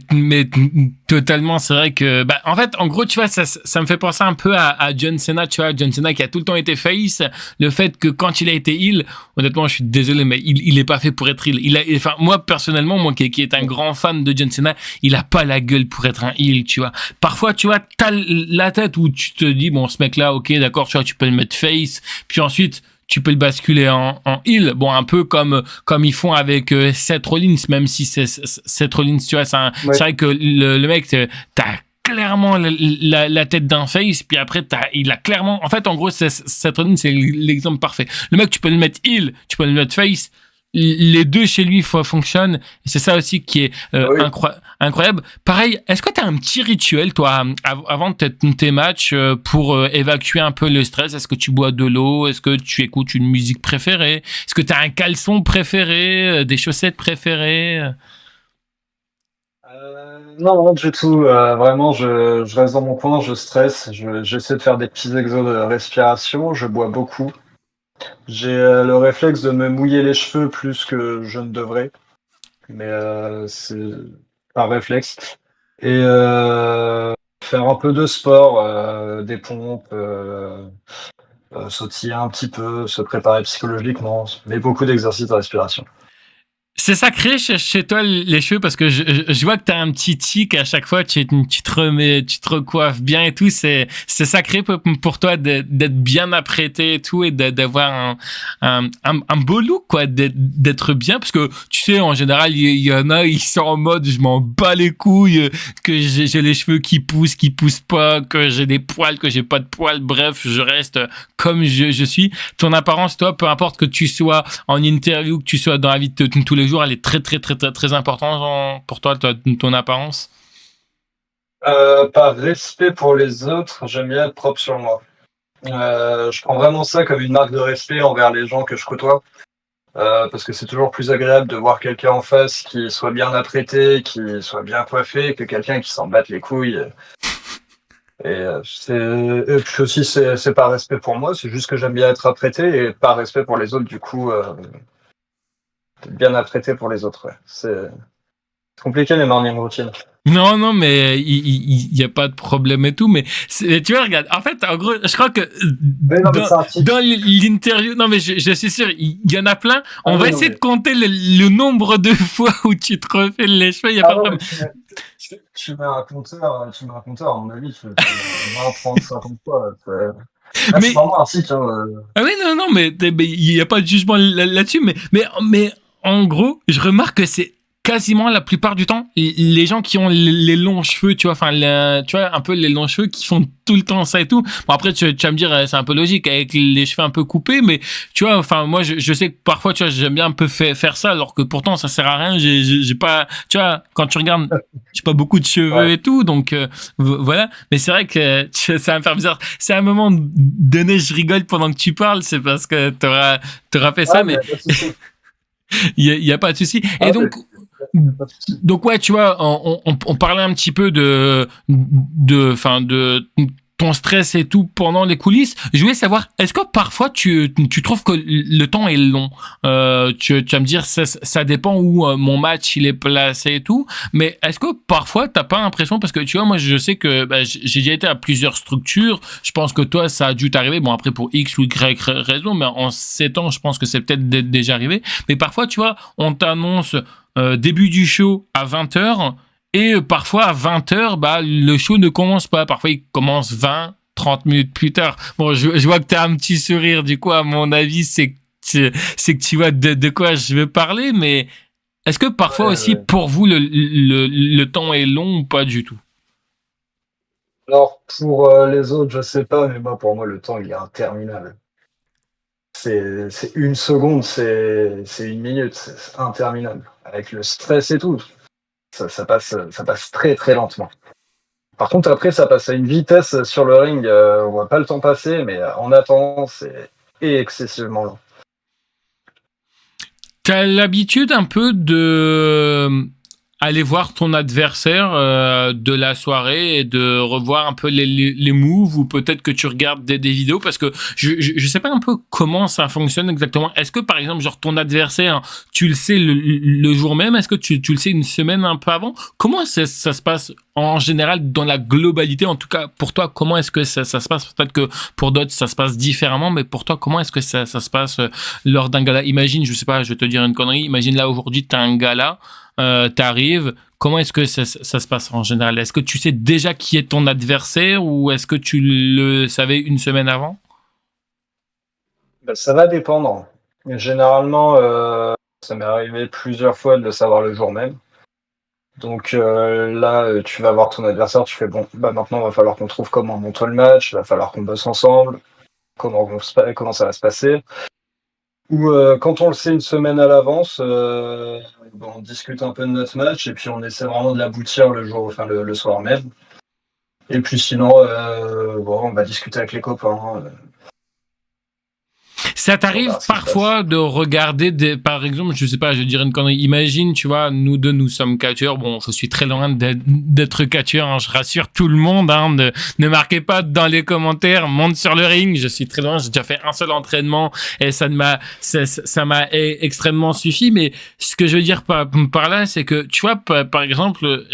totalement, c'est vrai que, bah, en fait, en gros, tu vois, ça me fait penser un peu à John Cena, tu vois, John Cena qui a tout le temps été face, le fait que quand il a été heel, honnêtement, je suis désolé, mais il est pas fait pour être heel. Enfin, moi, personnellement, moi, qui est un grand fan de John Cena, il a pas la gueule pour être un heel, tu vois. Parfois, tu vois, t'as la tête où tu te dis, bon, ce mec-là, ok, d'accord, tu vois, tu peux le mettre face, puis ensuite, tu peux le basculer en heel. Bon, un peu comme ils font avec Seth Rollins, même si Seth Rollins, tu vois, Ouais. c'est vrai que le mec, t'as clairement la tête d'un face, puis après, il a clairement, en fait, en gros, Seth Rollins, c'est l'exemple parfait. Le mec, tu peux le mettre heel, tu peux le mettre face, les deux chez lui fonctionnent. Et c'est ça aussi qui est Ah oui. incroyable. Pareil, est-ce que tu as un petit rituel, toi, avant tes matchs, pour évacuer un peu le stress? Est-ce que tu bois de l'eau? Est-ce que tu écoutes une musique préférée? Est-ce que tu as un caleçon préféré? Des chaussettes préférées? Non, non, du tout. Vraiment, je reste dans mon coin, je stresse, j'essaie de faire des petits exos de respiration, je bois beaucoup. J'ai le réflexe de me mouiller les cheveux plus que je ne devrais, mais c'est un réflexe. Et faire un peu de sport, des pompes, sautiller un petit peu, se préparer psychologiquement, mais beaucoup d'exercices de respiration. C'est sacré chez toi les cheveux parce que je vois que t'as un petit tic à chaque fois, tu te remets, tu te recoiffes bien et tout. C'est sacré pour toi d'être bien apprêté et tout et d'avoir un beau look, quoi, d'être bien parce que tu sais, en général, il y en a, ils sont en mode je m'en bats les couilles, que j'ai les cheveux qui poussent pas, que j'ai des poils, que j'ai pas de poils. Bref, je reste comme je suis. Ton apparence, toi, peu importe que tu sois en interview, que tu sois dans la vie de tous les jours, elle est très, très, très, très, très importante pour toi, ton apparence. Par respect pour les autres, j'aime bien être propre sur moi. Je prends vraiment ça comme une marque de respect envers les gens que je côtoie. Parce que c'est toujours plus agréable de voir quelqu'un en face qui soit bien apprêté, qui soit bien coiffé, que quelqu'un qui s'en batte les couilles. Et puis aussi, c'est par respect pour moi, c'est juste que j'aime bien être apprêté et par respect pour les autres, du coup, bien apprêté pour les autres. Ouais. C'est compliqué les morning routines. Non, non, mais il y a pas de problème et tout, mais tu vois, regarde, en fait, en gros, je crois que Mais non, mais dans l'interview, non, mais je suis sûr, il y en a plein. On va essayer mais... de compter le nombre de fois où tu te refais les cheveux, il y a pas de problème. Tu mets un compteur, à mon avis, tu 20, 30, 50 fois. C'est Mais, vraiment un tic. Hein. ah oui, non, non, mais il y a pas de jugement là-dessus, mais en gros, je remarque que c'est quasiment la plupart du temps les gens qui ont les longs cheveux, tu vois, enfin, tu vois, un peu les longs cheveux qui font tout le temps ça et tout. Bon, après, tu vas me dire, c'est un peu logique avec les cheveux un peu coupés, mais tu vois, enfin, moi, je sais que parfois, tu vois, j'aime bien un peu faire ça, alors que pourtant, ça sert à rien. J'ai pas, tu vois, quand tu regardes, j'ai pas beaucoup de cheveux Ouais. et tout, donc voilà. Mais c'est vrai que ça va me faire bizarre. C'est un moment donné, je rigole pendant que tu parles, c'est parce que t'auras fait ça, mais il y a pas de souci. Et donc ouais, tu vois, on parlait un petit peu de ton stress et tout pendant les coulisses. Je voulais savoir, est-ce que parfois tu trouves que le temps est long? Tu vas me dire, ça dépend où mon match il est placé et tout. Mais est-ce que parfois t'as pas l'impression, parce que tu vois, moi je sais que j'ai déjà été à plusieurs structures. Je pense que toi ça a dû t'arriver. Bon après pour X ou Y raison, mais en 7 ans, je pense que c'est peut-être déjà arrivé. Mais parfois, tu vois, on t'annonce début du show à 20h et parfois à 20h, le show ne commence pas. Parfois, il commence 20, 30 minutes plus tard. Bon, je vois que tu as un petit sourire. Du coup, à mon avis, c'est que tu vois de quoi je veux parler. Mais est-ce que parfois aussi, pour vous, le temps est long ou pas du tout? Alors, pour les autres, je sais pas, mais pour moi, le temps, il est interminable. C'est une seconde, c'est une minute, c'est interminable. Avec le stress et tout, ça passe très très lentement. Par contre, après, ça passe à une vitesse sur le ring, on voit pas le temps passer, mais en attendant, c'est excessivement lent. T'as l'habitude un peu de aller voir ton adversaire de la soirée et de revoir un peu les moves, ou peut-être que tu regardes des vidéos, parce que je sais pas un peu comment ça fonctionne exactement. Est-ce que par exemple, genre ton adversaire, tu le sais le jour même? Est-ce que tu le sais une semaine un peu avant? Comment ça se passe en général dans la globalité? En tout cas pour toi, comment est-ce que ça se passe? Peut-être que pour d'autres ça se passe différemment, mais pour toi, comment est-ce que ça se passe lors d'un gala? Imagine, je sais pas, je vais te dire une connerie, imagine là aujourd'hui t'as un gala, t'arrives, comment est-ce que ça se passe en général? Est-ce que tu sais déjà qui est ton adversaire, ou est-ce que tu le savais une semaine avant? Ça va dépendre. Généralement, ça m'est arrivé plusieurs fois de le savoir le jour même. Donc là, tu vas voir ton adversaire, tu fais bon, maintenant il va falloir qu'on trouve comment on monte le match, il va falloir qu'on bosse ensemble, comment ça va se passer. Ou quand on le sait une semaine à l'avance, on discute un peu de notre match et puis on essaie vraiment de l'aboutir le soir même. Et puis sinon, on va discuter avec les copains. Ça t'arrive parfois de regarder par exemple, je sais pas, je dirais une connerie. Imagine, tu vois, nous deux, nous sommes catcheurs. Bon, je suis très loin d'être catcheur, hein, je rassure tout le monde, hein, ne marquez pas dans les commentaires, monte sur le ring. Je suis très loin, j'ai déjà fait un seul entraînement et ça m'a extrêmement suffi. Mais ce que je veux dire par là, c'est que, tu vois, par exemple,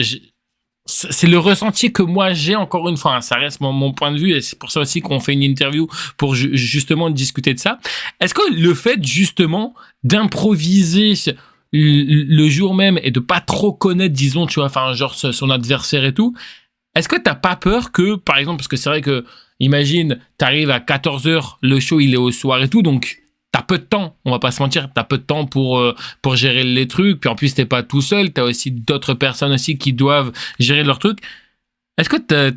c'est le ressenti que moi j'ai, encore une fois, hein, ça reste mon point de vue, et c'est pour ça aussi qu'on fait une interview pour justement discuter de ça. Est-ce que le fait justement d'improviser le jour même et de pas trop connaître, disons, tu vois, enfin, genre son adversaire et tout, est-ce que t'as pas peur que, par exemple, parce que c'est vrai que, imagine, t'arrives à 14h, le show il est au soir et tout, donc t'as peu de temps, on va pas se mentir, t'as peu de temps pour gérer les trucs, puis en plus t'es pas tout seul, t'as aussi d'autres personnes aussi qui doivent gérer leurs trucs. Est-ce que t'as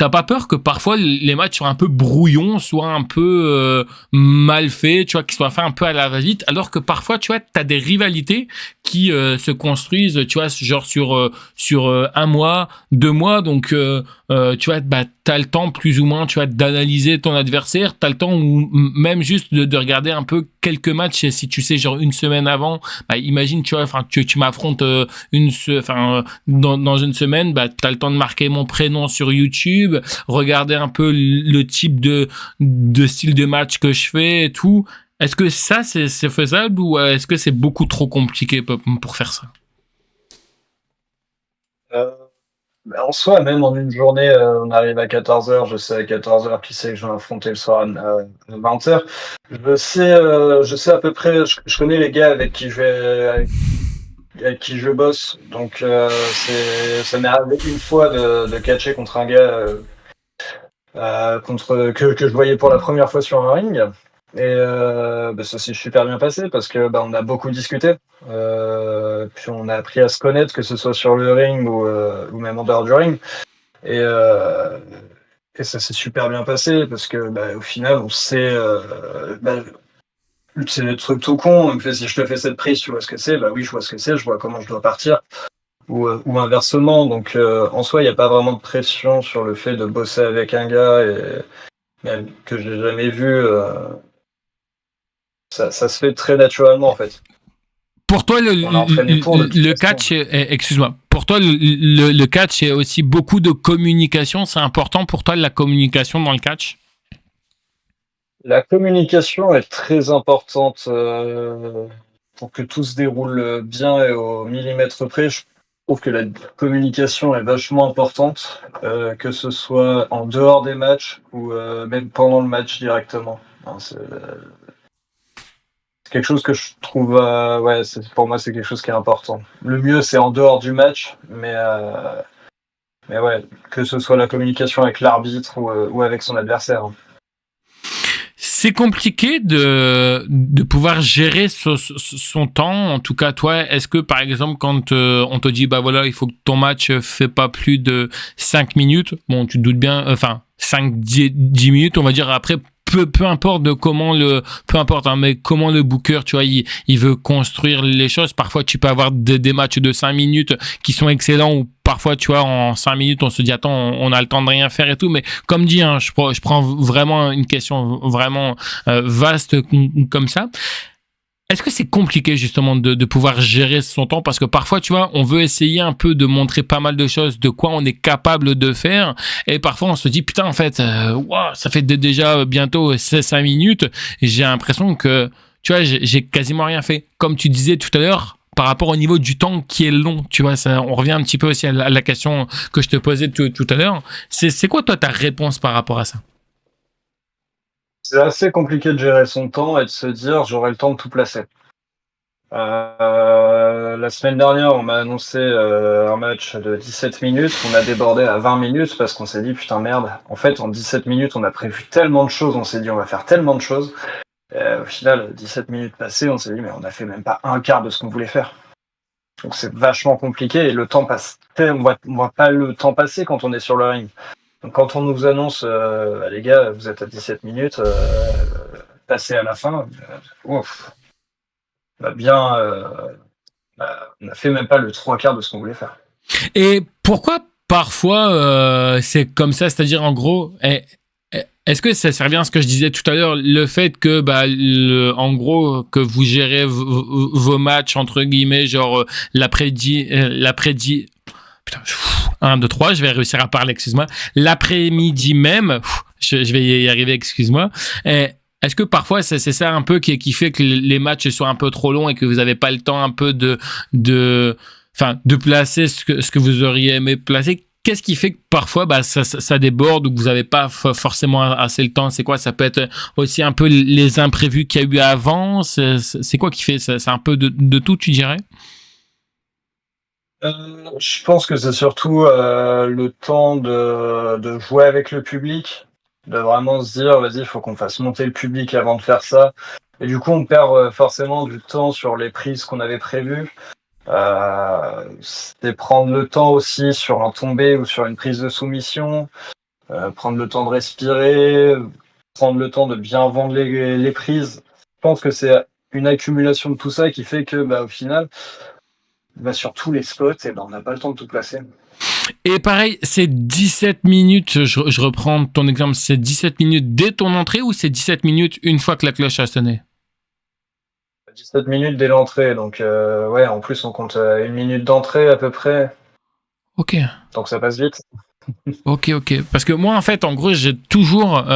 pas peur que parfois les matchs soient un peu brouillons, soient un peu mal faits, tu vois, qu'ils soient faits un peu à la va-vite, alors que parfois, tu vois, t'as des rivalités qui se construisent, tu vois, genre sur un mois, 2 mois, donc tu vois, bah t'as le temps plus ou moins, tu vois, d'analyser ton adversaire, t'as le temps ou même juste de regarder un peu quelques matchs, si tu sais, genre une semaine avant, bah imagine, tu vois, enfin tu m'affrontes dans une semaine, bah t'as le temps de marquer mon prénom sur YouTube, regarder un peu le type de style de match que je fais et tout. Est-ce que ça c'est faisable ou est-ce que c'est beaucoup trop compliqué pour faire ça? Euh, En soi, même en une journée, on arrive à 14h, je sais à 14h qui c'est que je vais affronter le soir à 20h. Je sais à peu près, je connais les gars avec qui je bosse, donc ça m'est arrivé une fois de catcher contre un gars que je voyais pour la première fois sur un ring. Et ça s'est super bien passé parce que on a beaucoup discuté. Puis on a appris à se connaître, que ce soit sur le ring ou même en dehors du ring. Et, euh, et ça s'est super bien passé parce que au final, on sait. C'est le truc tout con. On me fait, si je te fais cette prise, tu vois ce que c'est. Bah oui, je vois ce que c'est. Je vois comment je dois partir. Ou inversement. Donc en soi, il n'y a pas vraiment de pression sur le fait de bosser avec un gars même que j'ai jamais vu. Ça se fait très naturellement en fait. Pour toi, On a entraîné pour de toute le façon. catch, excuse-moi, pour toi, le catch est aussi beaucoup de communication. C'est important pour toi la communication dans le catch? La communication est très importante pour que tout se déroule bien et au millimètre près. Je trouve que la communication est vachement importante, que ce soit en dehors des matchs ou même pendant le match directement. Hein, c'est quelque chose que je trouve, ouais, pour moi, c'est quelque chose qui est important. Le mieux, c'est en dehors du match, mais ouais, que ce soit la communication avec l'arbitre ou avec son adversaire. C'est compliqué de pouvoir gérer son temps. En tout cas, toi, est-ce que par exemple, quand on te dit, bah voilà, il faut que ton match fait pas plus de 5 minutes, bon, tu te doutes bien, enfin, 5-10 minutes, on va dire après, peu importe peu importe, hein, mais comment le booker, tu vois, il veut construire les choses. Parfois, tu peux avoir des matchs de 5 minutes qui sont excellents ou parfois, tu vois, en 5 minutes, on se dit, attends, on a le temps de rien faire et tout. Mais comme dit, hein, je prends vraiment une question vraiment vaste comme ça. Est-ce que c'est compliqué justement de pouvoir gérer son temps parce que parfois tu vois on veut essayer un peu de montrer pas mal de choses de quoi on est capable de faire et parfois on se dit putain en fait wow, ça fait déjà bientôt 5 minutes et j'ai l'impression que tu vois j'ai quasiment rien fait comme tu disais tout à l'heure par rapport au niveau du temps qui est long tu vois ça on revient un petit peu aussi à la question que je te posais tout à l'heure c'est quoi toi ta réponse par rapport à ça? C'est assez compliqué de gérer son temps et de se dire j'aurai le temps de tout placer. La semaine dernière, on m'a annoncé un match de 17 minutes. On a débordé à 20 minutes parce qu'on s'est dit putain merde. En fait, en 17 minutes, on a prévu tellement de choses. On s'est dit on va faire tellement de choses. Au final, 17 minutes passées, on s'est dit mais on a fait même pas un quart de ce qu'on voulait faire. Donc c'est vachement compliqué et le temps passe. On voit pas le temps passer quand on est sur le ring. Donc quand on nous annonce les gars, vous êtes à 17 minutes, passez à la fin. Ouf, on a bien. On a fait même pas le trois quarts de ce qu'on voulait faire. Et pourquoi parfois c'est comme ça, c'est-à-dire en gros, est-ce que ça sert bien à ce que je disais tout à l'heure, le fait que bah en gros que vous gérez vos matchs entre guillemets, genre l'après-midi, putain, 1, 2, 3, je vais réussir à parler, excuse-moi, l'après-midi même, je vais y arriver, excuse-moi. Est-ce que parfois c'est ça un peu qui fait que les matchs soient un peu trop longs et que vous n'avez pas le temps un peu de placer ce que vous auriez aimé placer? qu'est-ce qui fait que parfois ça déborde ou que vous n'avez pas forcément assez le temps? C'est quoi? Ça peut être aussi un peu les imprévus qu'il y a eu avant. C'est quoi qui fait? C'est un peu de tout, tu dirais? Je pense que c'est surtout le temps de jouer avec le public, de vraiment se dire, vas-y, il faut qu'on fasse monter le public avant de faire ça. Et du coup, on perd forcément du temps sur les prises qu'on avait prévues. C'est prendre le temps aussi sur un tombé ou sur une prise de soumission, prendre le temps de respirer, prendre le temps de bien vendre les prises. Je pense que c'est une accumulation de tout ça qui fait que, au final, sur tous les spots, on n'a pas le temps de tout placer. Et pareil, c'est 17 minutes, je reprends ton exemple, c'est 17 minutes dès ton entrée ou c'est 17 minutes une fois que la cloche a sonné? 17 minutes dès l'entrée, donc ouais, en plus on compte une minute d'entrée à peu près, Ok. donc ça passe vite. Ok, ok. Parce que moi, en fait, en gros, j'ai toujours, tu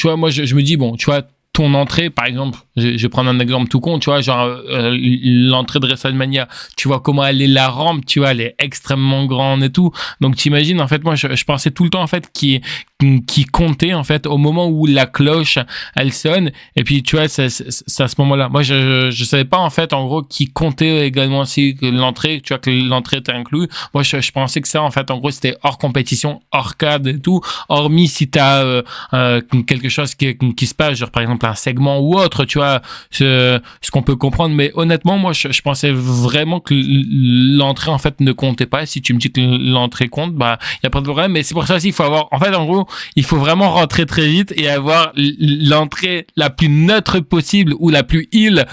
vois, moi, je me dis, bon, tu vois, ton entrée, par exemple, je vais prendre un exemple tout con, tu vois, genre l'entrée de WrestleMania, tu vois comment elle est la rampe, tu vois, elle est extrêmement grande et tout. Donc, t'imagines, en fait, moi, je pensais tout le temps, en fait, qui comptait, en fait, au moment où la cloche, elle sonne. Et puis, tu vois, c'est à ce moment-là. Moi, je savais pas, en fait, en gros, qui comptait également aussi que l'entrée, tu vois, que l'entrée était inclus. Moi, je pensais que ça, en fait, en gros, c'était hors compétition, hors cadre et tout. Hormis si t'as quelque chose qui se passe, genre, par exemple, un segment ou autre, tu vois, ce qu'on peut comprendre. Mais honnêtement, moi, je pensais vraiment que l'entrée, en fait, ne comptait pas. Si tu me dis que l'entrée compte, bah, il y a pas de problème. Mais c'est pour ça aussi, il faut avoir, en fait, en gros, il faut vraiment rentrer très vite et avoir l'entrée la plus neutre possible ou la plus heal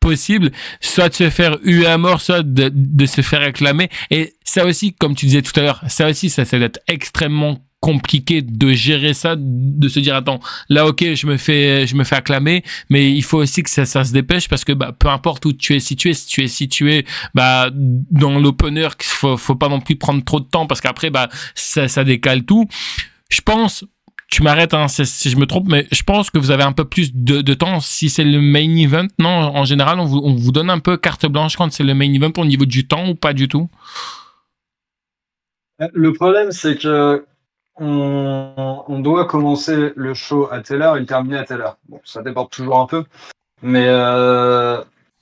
possible, soit de se faire huer à mort, soit de se faire réclamer. Et ça aussi, comme tu disais tout à l'heure, ça aussi, ça doit être extrêmement compliqué de gérer ça, de se dire attends, là ok, je me fais acclamer, mais il faut aussi que ça se dépêche parce que peu importe où tu es situé, si tu es situé dans l'opener, faut pas non plus prendre trop de temps parce qu'après ça décale tout. Je pense, tu m'arrêtes si je me trompe, mais je pense que vous avez un peu plus de temps si c'est le main event. Non, en général, on vous donne un peu carte blanche quand c'est le main event au niveau du temps ou pas du tout? Le problème, c'est que on doit commencer le show à telle heure et le terminer à telle heure. Bon, ça dépend toujours un peu, mais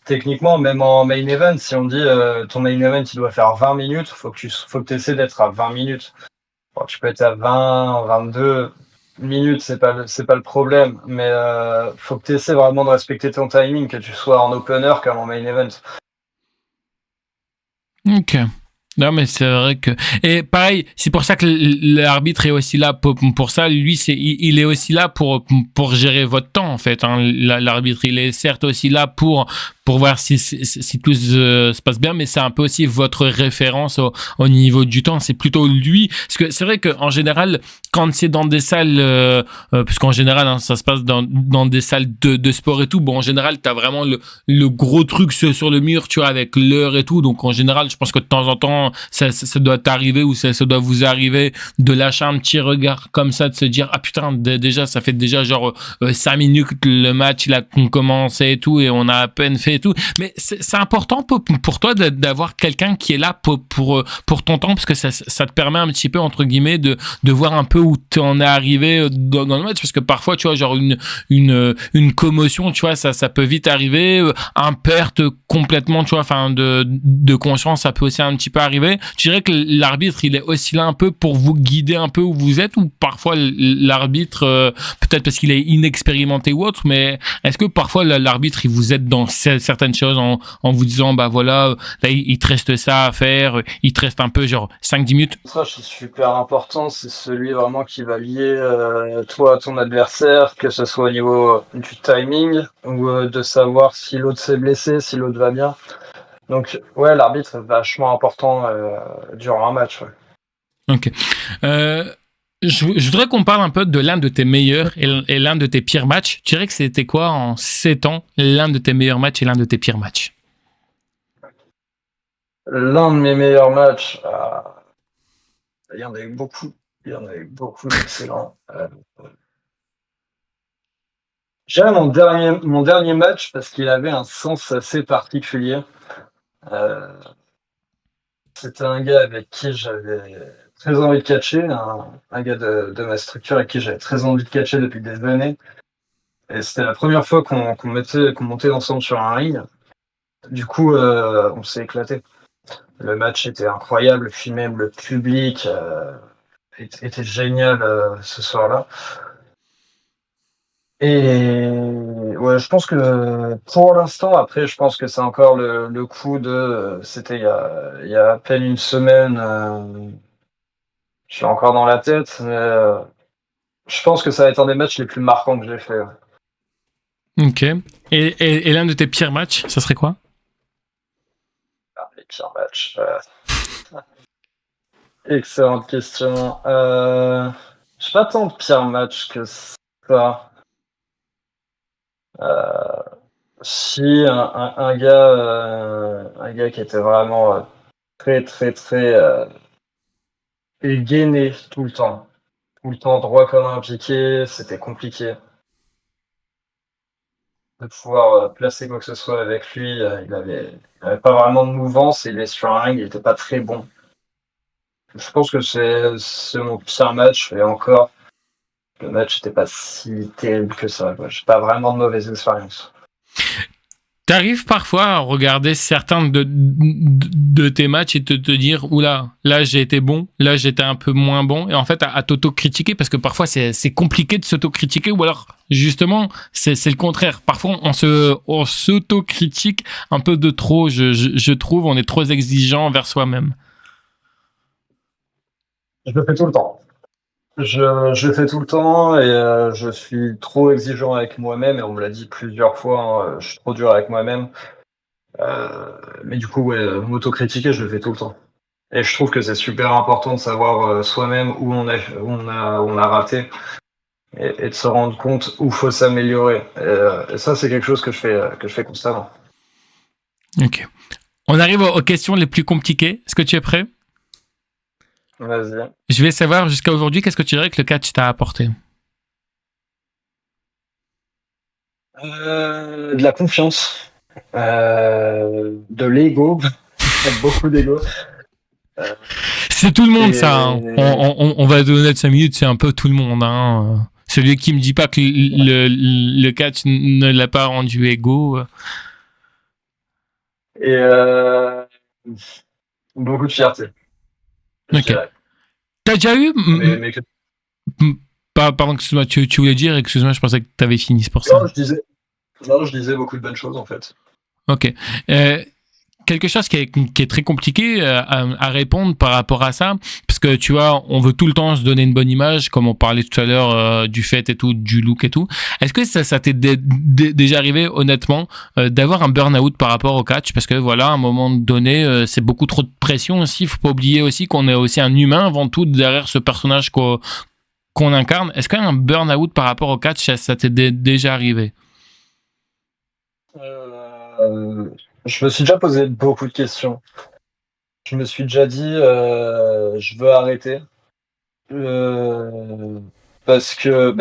techniquement, même en main event, si on dit ton main event il doit faire 20 minutes, faut que tu essaies d'être à 20 minutes. Bon, tu peux être à 20, 22 minutes, c'est pas le problème, mais faut que tu essaies vraiment de respecter ton timing, que tu sois en opener comme en main event. Ok. Non, mais c'est vrai que... Et pareil, c'est pour ça que l'arbitre est aussi là pour ça. Lui, il est aussi là pour gérer votre temps, en fait. Hein. L'arbitre, il est certes aussi là pour voir si tout se passe bien, mais c'est un peu aussi votre référence au niveau du temps. C'est plutôt lui. Parce que c'est vrai qu'en général, quand c'est dans des salles, parce qu'en général, hein, ça se passe dans des salles de sport et tout, bon, en général, t'as vraiment le gros truc sur le mur, tu vois, avec l'heure et tout. Donc, en général, je pense que de temps en temps, ça doit t'arriver ou ça doit vous arriver de lâcher un petit regard comme ça, de se dire, ah putain, déjà, ça fait déjà genre 5 minutes que le match, il a commencé et tout, et on a à peine fait et tout. Mais c'est important pour toi d'avoir quelqu'un qui est là pour ton temps, parce que ça te permet un petit peu, entre guillemets, de voir un peu où t'en es arrivé dans le match, parce que parfois, tu vois, genre une commotion, tu vois, ça peut vite arriver, un perte complètement, tu vois, enfin, de conscience, ça peut aussi un petit peu arriver. Tu dirais que l'arbitre, il est aussi là un peu pour vous guider un peu où vous êtes, ou parfois l'arbitre, peut-être parce qu'il est inexpérimenté ou autre, mais est-ce que parfois l'arbitre, il vous aide dans certaines choses en vous disant, bah voilà, là, il te reste ça à faire, il te reste un peu, genre, 5-10 minutes? Ça, c'est super important, c'est celui vraiment qui va lier toi à ton adversaire, que ce soit au niveau du timing ou de savoir si l'autre s'est blessé, si l'autre va bien. Donc ouais, l'arbitre est vachement important durant un match. Ouais. Ok. Je voudrais qu'on parle un peu de l'un de tes meilleurs et l'un de tes pires matchs. Tu dirais que c'était quoi en 7 ans, l'un de tes meilleurs matchs et l'un de tes pires matchs? L'un de mes meilleurs matchs, il y en a eu beaucoup, il y en a eu beaucoup d'excellents. J'aime mon dernier match parce qu'il avait un sens assez particulier. Euh, c'était un gars avec qui j'avais très envie de catcher, un gars de ma structure avec qui j'avais très envie de catcher depuis des années. Et c'était la première fois qu'on montait ensemble sur un ring. Du coup, on s'est éclaté. Le match était incroyable, puis même le public était génial ce soir-là. Et ouais, je pense que pour l'instant, après, je pense que c'est encore le coup de. C'était il y a à peine une semaine. Je suis encore dans la tête, mais je pense que ça va être un des matchs les plus marquants que j'ai fait. Ok. Et l'un de tes pires matchs, ça serait quoi? Ah, les pires matchs. Excellente question. J'ai pas tant de pires matchs que ça. Euh, Si un gars qui était vraiment très très très gainé tout le temps droit comme un piqué, c'était compliqué de pouvoir placer quoi que ce soit avec lui. Il avait pas vraiment de mouvance et les sur un ring, il était pas très bon. Je pense que c'est mon pire match et encore, le match n'était pas si terrible que ça, quoi. J'ai pas vraiment de mauvaise expérience. T'arrives parfois à regarder certains de tes matchs et te dire, oula, là j'ai été bon, là j'étais un peu moins bon, et en fait à t'auto-critiquer, parce que parfois c'est compliqué de s'auto-critiquer, ou alors justement c'est le contraire. Parfois on s'auto-critique un peu de trop, je trouve, on est trop exigeant envers soi-même. Je le fais tout le temps. Je le fais tout le temps et je suis trop exigeant avec moi-même et on me l'a dit plusieurs fois, hein, je suis trop dur avec moi-même. Mais du coup, ouais, m'autocritiquer, je le fais tout le temps. Et je trouve que c'est super important de savoir soi-même où on a raté et de se rendre compte où faut s'améliorer. Et ça, c'est quelque chose que je fais constamment. Ok. On arrive aux questions les plus compliquées. Est-ce que tu es prêt? Vas-y. Je vais savoir jusqu'à aujourd'hui, qu'est-ce que tu dirais que le catch t'a apporté? De la confiance, de l'ego, beaucoup d'ego. Euh, C'est tout le monde, ça. Hein. et On va donner 5 minutes, c'est un peu tout le monde. Hein. Celui qui me dit pas que le catch ne l'a pas rendu égaux. Et beaucoup de fierté, je Ok. dirais. T'as déjà eu. Mais Pardon, excuse-moi, tu voulais dire, excuse-moi, je pensais que t'avais fini, c'est pour ça. non, je disais beaucoup de bonnes choses en fait. Ok. Euh, Quelque chose qui est très compliqué à répondre par rapport à ça, parce que tu vois, on veut tout le temps se donner une bonne image, comme on parlait tout à l'heure du fait et tout, du look et tout. Est-ce que ça t'est déjà arrivé, honnêtement, d'avoir un burn-out par rapport au catch? Parce que voilà, à un moment donné, c'est beaucoup trop de pression aussi. Il faut pas oublier aussi qu'on est aussi un humain avant tout derrière ce personnage qu'on incarne. Est-ce qu'un burn-out par rapport au catch, ça t'est déjà arrivé? Euh, je me suis déjà posé beaucoup de questions. Je me suis déjà dit, je veux arrêter. Euh, Parce que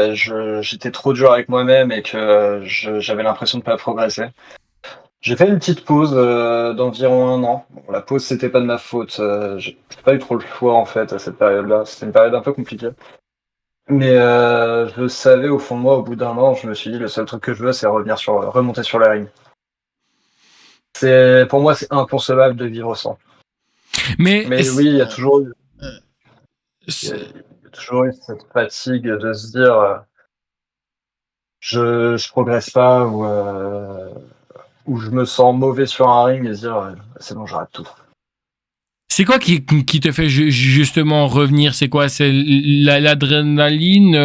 j'étais trop dur avec moi-même et que j'avais l'impression de pas progresser. J'ai fait une petite pause d'environ un an. Bon, la pause, c'était pas de ma faute. J'ai pas eu trop le choix en fait à cette période-là. C'était une période un peu compliquée. Mais je le savais au fond de moi, au bout d'un an, je me suis dit le seul truc que je veux, c'est remonter sur la ring. Pour moi, c'est inconcevable de vivre sans. Mais Mais oui, il y c'est- a toujours eu cette fatigue de se dire je progresse pas ou je me sens mauvais sur un ring et se dire c'est bon, j'arrête tout. C'est quoi qui te fait justement revenir? C'est quoi? C'est l'adrénaline,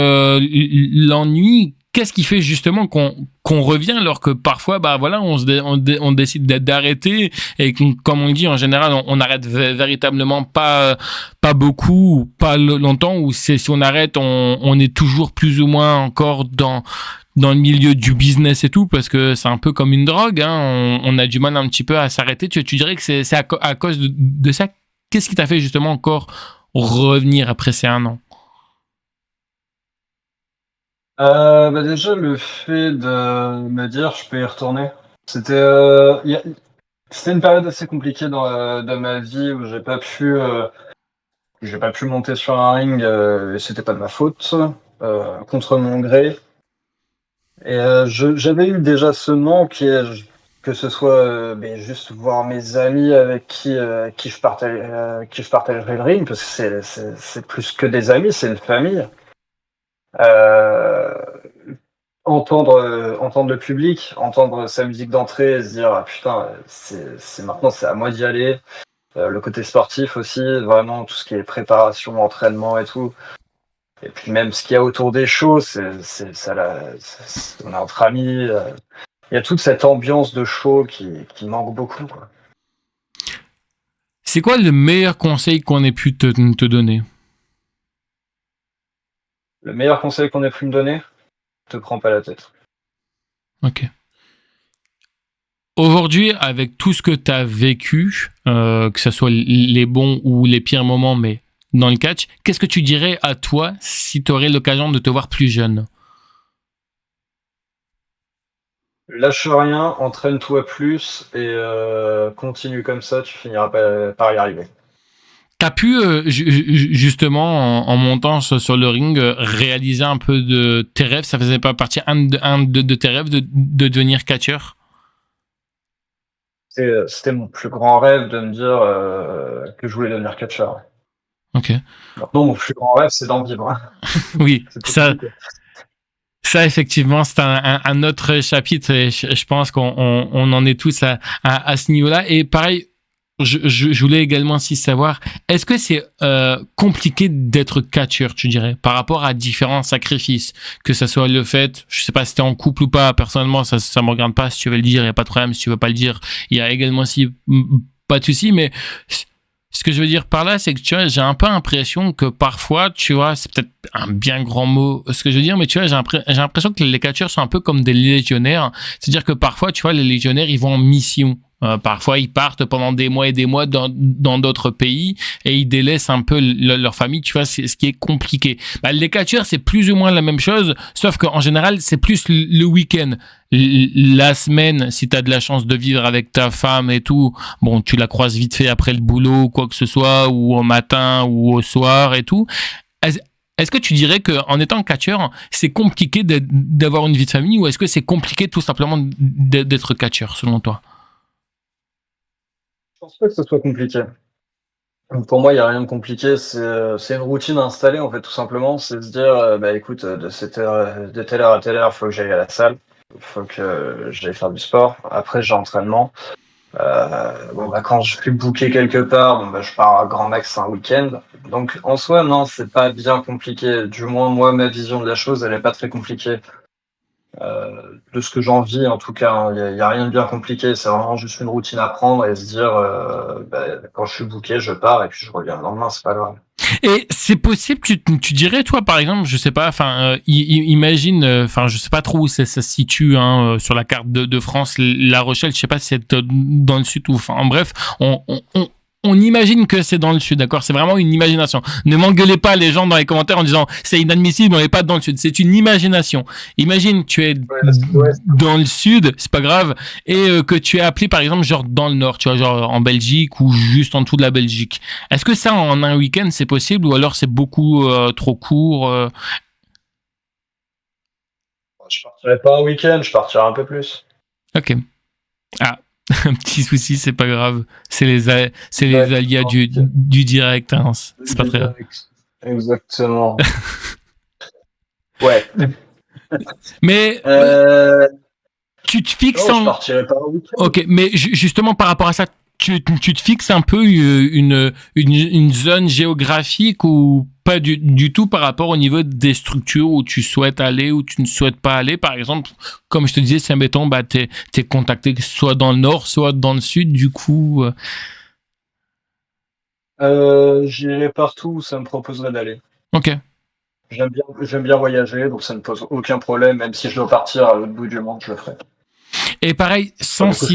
l'ennui? Qu'est-ce qui fait justement qu'on revient alors que parfois, bah voilà, on décide d'arrêter et comme on dit en général, on arrête véritablement pas beaucoup ou pas longtemps ou c'est si on arrête, on est toujours plus ou moins encore dans le milieu du business et tout, parce que c'est un peu comme une drogue, hein, on a du mal un petit peu à s'arrêter. Tu dirais que c'est à cause de ça? Qu'est-ce qui t'a fait justement encore revenir après ces un an? Déjà, le fait de me dire je peux y retourner, c'était. C'était une période assez compliquée dans ma vie où j'ai pas pu monter sur un ring, et c'était pas de ma faute, contre mon gré. Et j'avais eu déjà ce manque, que ce soit juste voir mes amis avec qui je partagerais le ring, parce que c'est plus que des amis, c'est une famille. Euh, entendre le public, entendre sa musique d'entrée, et se dire ah, putain, c'est maintenant, c'est à moi d'y aller. Le côté sportif aussi, vraiment tout ce qui est préparation, entraînement et tout. Et puis même ce qu'il y a autour des shows, on est entre amis. Il y a toute cette ambiance de show qui manque beaucoup, quoi. C'est quoi le meilleur conseil qu'on ait pu te donner? Le meilleur conseil qu'on ait pu me donner, te prends pas la tête. Ok. Aujourd'hui, avec tout ce que tu as vécu, que ce soit les bons ou les pires moments, mais dans le catch, qu'est-ce que tu dirais à toi si tu aurais l'occasion de te voir plus jeune? Lâche rien, entraîne-toi plus et continue comme ça, tu finiras par y arriver. T'as pu justement en montant sur le ring réaliser un peu de tes rêves. Ça faisait pas partie de tes rêves de devenir catcheur? C'était mon plus grand rêve de me dire que je voulais devenir catcheur. Ok. Maintenant, mon plus grand rêve, c'est d'en vivre. Oui, C'est ça effectivement, c'est un autre chapitre et je pense qu'on en est tous à ce niveau-là. Et pareil, je voulais également aussi savoir, est-ce que c'est compliqué d'être catcheur, tu dirais, par rapport à différents sacrifices, que ça soit le fait, je sais pas si t'es en couple ou pas, personnellement, ça me regarde pas, si tu veux le dire, il y a pas de problème, si tu veux pas le dire, il y a également aussi pas de souci, mais ce que je veux dire par là, c'est que tu vois, j'ai un peu l'impression que parfois, tu vois, c'est peut-être un bien grand mot, ce que je veux dire, mais tu vois, j'ai l'impression que les catcheurs sont un peu comme des légionnaires. C'est-à-dire que parfois, tu vois, les légionnaires, ils vont en mission. Parfois, ils partent pendant des mois et des mois dans d'autres pays et ils délaissent un peu leur famille. Tu vois, c'est ce qui est compliqué. Bah, les catcheurs, c'est plus ou moins la même chose, sauf qu'en général, c'est plus le week-end. La semaine, si tu as de la chance de vivre avec ta femme et tout, bon, tu la croises vite fait après le boulot, quoi que ce soit, ou au matin ou au soir et tout. Est-ce que tu dirais qu'en étant catcheur, c'est compliqué d'avoir une vie de famille ou est-ce que c'est compliqué tout simplement d'être catcheur, selon toi? Je pense pas que ce soit compliqué. Pour moi, il n'y a rien de compliqué. C'est une routine installée, en fait, tout simplement. C'est se dire, bah écoute, de telle heure à telle heure, il faut que j'aille à la salle. Il faut que j'aille faire du sport. Après, j'ai entraînement. Quand je suis booké quelque part, je pars à grand max un week-end. Donc, en soi, non, c'est pas bien compliqué. Du moins, moi, ma vision de la chose, elle est pas très compliquée. De ce que j'en vis, en tout cas, il y a rien de bien compliqué. C'est vraiment juste une routine à prendre et se dire, quand je suis booké, je pars et puis je reviens le lendemain, c'est pas grave. Et c'est possible, tu dirais, toi, par exemple, je sais pas, enfin, imagine, enfin, je sais pas trop où ça se situe hein, sur la carte de France, La Rochelle, je sais pas si c'est dans le sud ou, enfin, en bref, on imagine que c'est dans le sud, d'accord? C'est vraiment une imagination. Ne m'engueulez pas les gens dans les commentaires en disant c'est inadmissible, on n'est pas dans le sud. C'est une imagination. Imagine, tu es dans le sud, c'est pas grave, et que tu es appelé par exemple genre dans le nord, tu vois, genre en Belgique ou juste en dessous de la Belgique. Est-ce que ça en un week-end c'est possible ou alors c'est beaucoup trop court Je partirai pas un week-end, je partirai un peu plus. Ok. Ah, un petit souci, c'est pas grave. C'est les aléas du direct, hein. C'est pas très grave. Exactement. Ouais. Mais tu te fixes non, je partirai pas un week-end. Ok, mais justement par rapport à ça, tu te fixes un peu une zone géographique ou pas du tout par rapport au niveau des structures où tu souhaites aller ou tu ne souhaites pas aller. Par exemple, comme je te disais, c'est mettons, bah, t'es contacté soit dans le nord, soit dans le sud, du coup. J'irai partout où ça me proposerait d'aller. Ok. J'aime bien voyager, donc ça ne pose aucun problème, même si je dois partir à l'autre bout du monde, je le ferai. Et pareil, Du coup,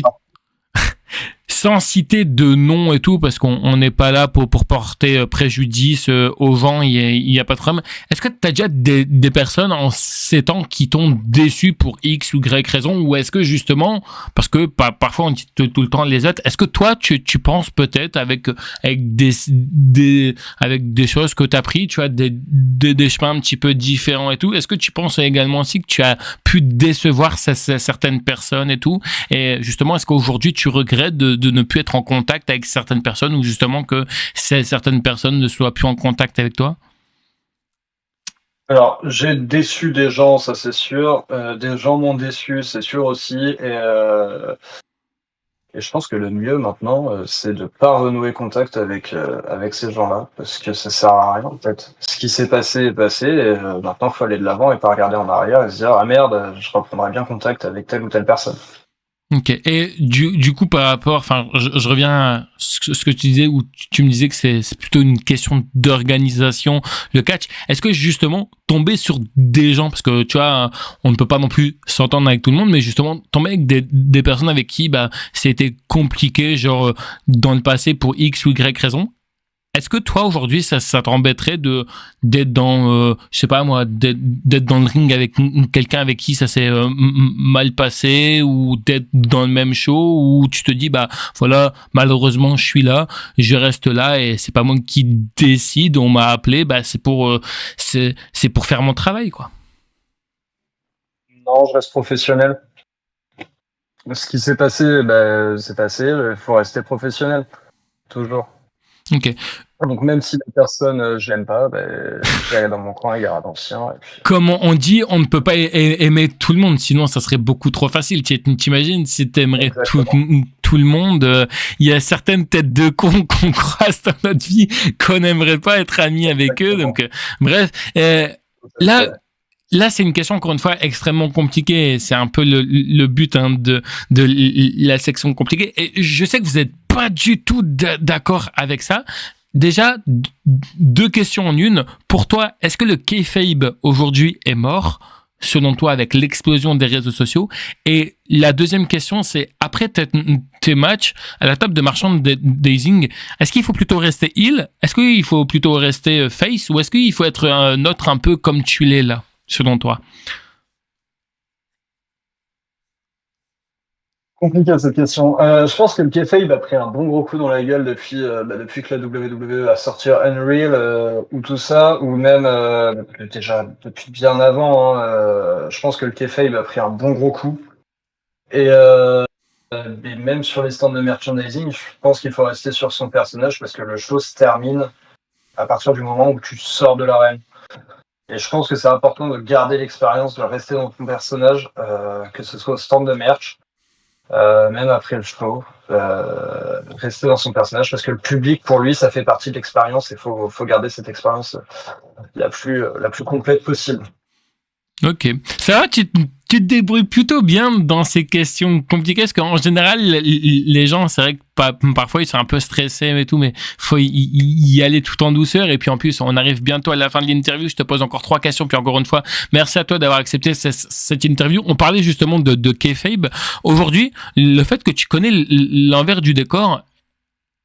sans citer de nom et tout, parce qu'on n'est pas là pour porter préjudice aux gens, il y a pas de problème. Est-ce que tu as déjà des personnes en ces temps qui t'ont déçu pour X ou Y raison, ou est-ce que justement, parce que parfois on dit tout le temps les autres, est-ce que toi tu penses peut-être avec des choses que tu as pris, tu vois, des chemins un petit peu différents et tout, est-ce que tu penses également aussi que tu as pu décevoir certaines personnes et tout, et justement est-ce qu'aujourd'hui tu regrettes de ne plus être en contact avec certaines personnes, ou justement que certaines personnes ne soient plus en contact avec toi? Alors, j'ai déçu des gens, ça c'est sûr. Des gens m'ont déçu, c'est sûr aussi. Et je pense que le mieux maintenant, c'est de pas renouer contact avec ces gens-là, parce que ça sert à rien en fait. Ce qui s'est passé est passé, et maintenant il faut aller de l'avant et pas regarder en arrière et se dire ah merde, je reprendrai bien contact avec telle ou telle personne. Ok. Et du coup, par rapport, enfin, je reviens à ce que tu disais, où tu me disais que c'est plutôt une question d'organisation, le catch. Est-ce que justement, tomber sur des gens, parce que tu vois, on ne peut pas non plus s'entendre avec tout le monde, mais justement, tomber avec des personnes avec qui, bah, c'était compliqué, genre, dans le passé pour X ou Y raison. Est-ce que toi aujourd'hui ça t'embêterait d'être dans je sais pas moi, d'être dans le ring avec quelqu'un avec qui ça s'est mal passé, ou d'être dans le même show où tu te dis bah voilà, malheureusement je suis là, je reste là et c'est pas moi qui décide, on m'a appelé, bah c'est pour faire mon travail quoi. Non, je reste professionnel. Ce qui s'est passé, bah, c'est passé. Il faut rester professionnel, toujours. OK. Donc même si la personne, je l'aime pas, ben, j'irai dans mon coin, il ira dans le sien et puis Comme on dit, on ne peut pas aimer tout le monde, sinon ça serait beaucoup trop facile. T'imagines si t'aimerais exactement. tout le monde, il y a certaines têtes de cons qu'on croise dans notre vie qu'on n'aimerait pas être amis avec eux. Exactement. Donc, bref, Tout à là, fait. là, c'est une question, encore une fois, extrêmement compliquée. C'est un peu le but hein, de la section compliquée. Et je sais que vous n'êtes pas du tout d'accord avec ça. Déjà, deux questions en une. Pour toi, est-ce que le kayfabe aujourd'hui est mort, selon toi, avec l'explosion des réseaux sociaux? Et la deuxième question, c'est après tes matchs à la table de merchandising, est-ce qu'il faut plutôt rester heel? Est-ce qu'il faut plutôt rester face? Ou est-ce qu'il faut être un autre un peu comme tu l'es là, selon toi? Compliqué cette question. Je pense que le kayfabe a pris un bon gros coup dans la gueule depuis que la WWE a sorti Unreal, ou tout ça, ou même déjà depuis bien avant, hein, je pense que le kayfabe a pris un bon gros coup. Et, et même sur les stands de merchandising, je pense qu'il faut rester sur son personnage parce que le show se termine à partir du moment où tu sors de l'arène. Et je pense que c'est important de garder l'expérience, de rester dans ton personnage, que ce soit au stand de merch, même après le show, rester dans son personnage parce que le public, pour lui, ça fait partie de l'expérience et faut garder cette expérience la plus complète possible. Ok. Ça va, tu te débrouilles plutôt bien dans ces questions compliquées, parce qu'en général, les gens, c'est vrai que parfois, ils sont un peu stressés et tout, mais faut y aller tout en douceur. Et puis en plus, on arrive bientôt à la fin de l'interview. Je te pose encore 3 questions. Puis encore une fois, merci à toi d'avoir accepté cette interview. On parlait justement de kayfabe. Aujourd'hui, le fait que tu connais l'envers du décor,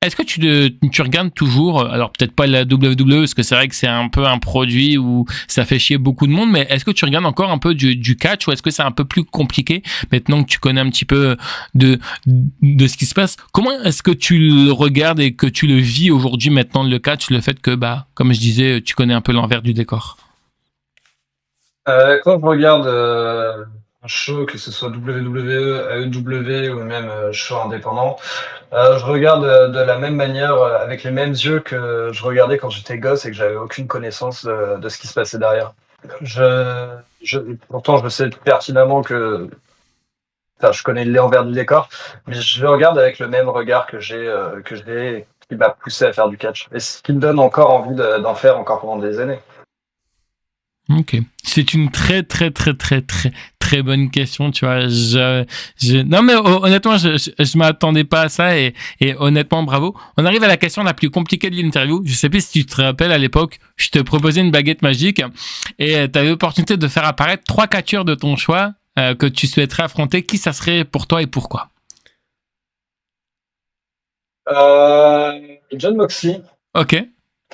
est-ce que tu regardes toujours, alors peut-être pas la WWE, parce que c'est vrai que c'est un peu un produit où ça fait chier beaucoup de monde, mais est-ce que tu regardes encore un peu du catch, ou est-ce que c'est un peu plus compliqué maintenant que tu connais un petit peu de ce qui se passe? Comment est-ce que tu le regardes et que tu le vis aujourd'hui maintenant, le catch, le fait que, bah, comme je disais, tu connais un peu l'envers du décor? Quand je regarde un show, que ce soit WWE, AEW ou même show indépendant, je regarde de la même manière, avec les mêmes yeux que je regardais quand j'étais gosse et que j'avais aucune connaissance de ce qui se passait derrière. Pourtant, je sais pertinemment enfin, je connais l'envers du décor, mais je le regarde avec le même regard que j'ai, qui m'a poussé à faire du catch. Et ce qui me donne encore envie d'en faire encore pendant des années. Ok, c'est une très très très très très très bonne question, tu vois. Non mais honnêtement, je m'attendais pas à ça, et honnêtement, bravo. On arrive à la question la plus compliquée de l'interview. Je sais plus si tu te rappelles, à l'époque, je te proposais une baguette magique et tu avais l'opportunité de faire apparaître 3 catcheurs de ton choix que tu souhaiterais affronter. Qui ça serait pour toi et pourquoi? John Moxley, Ok.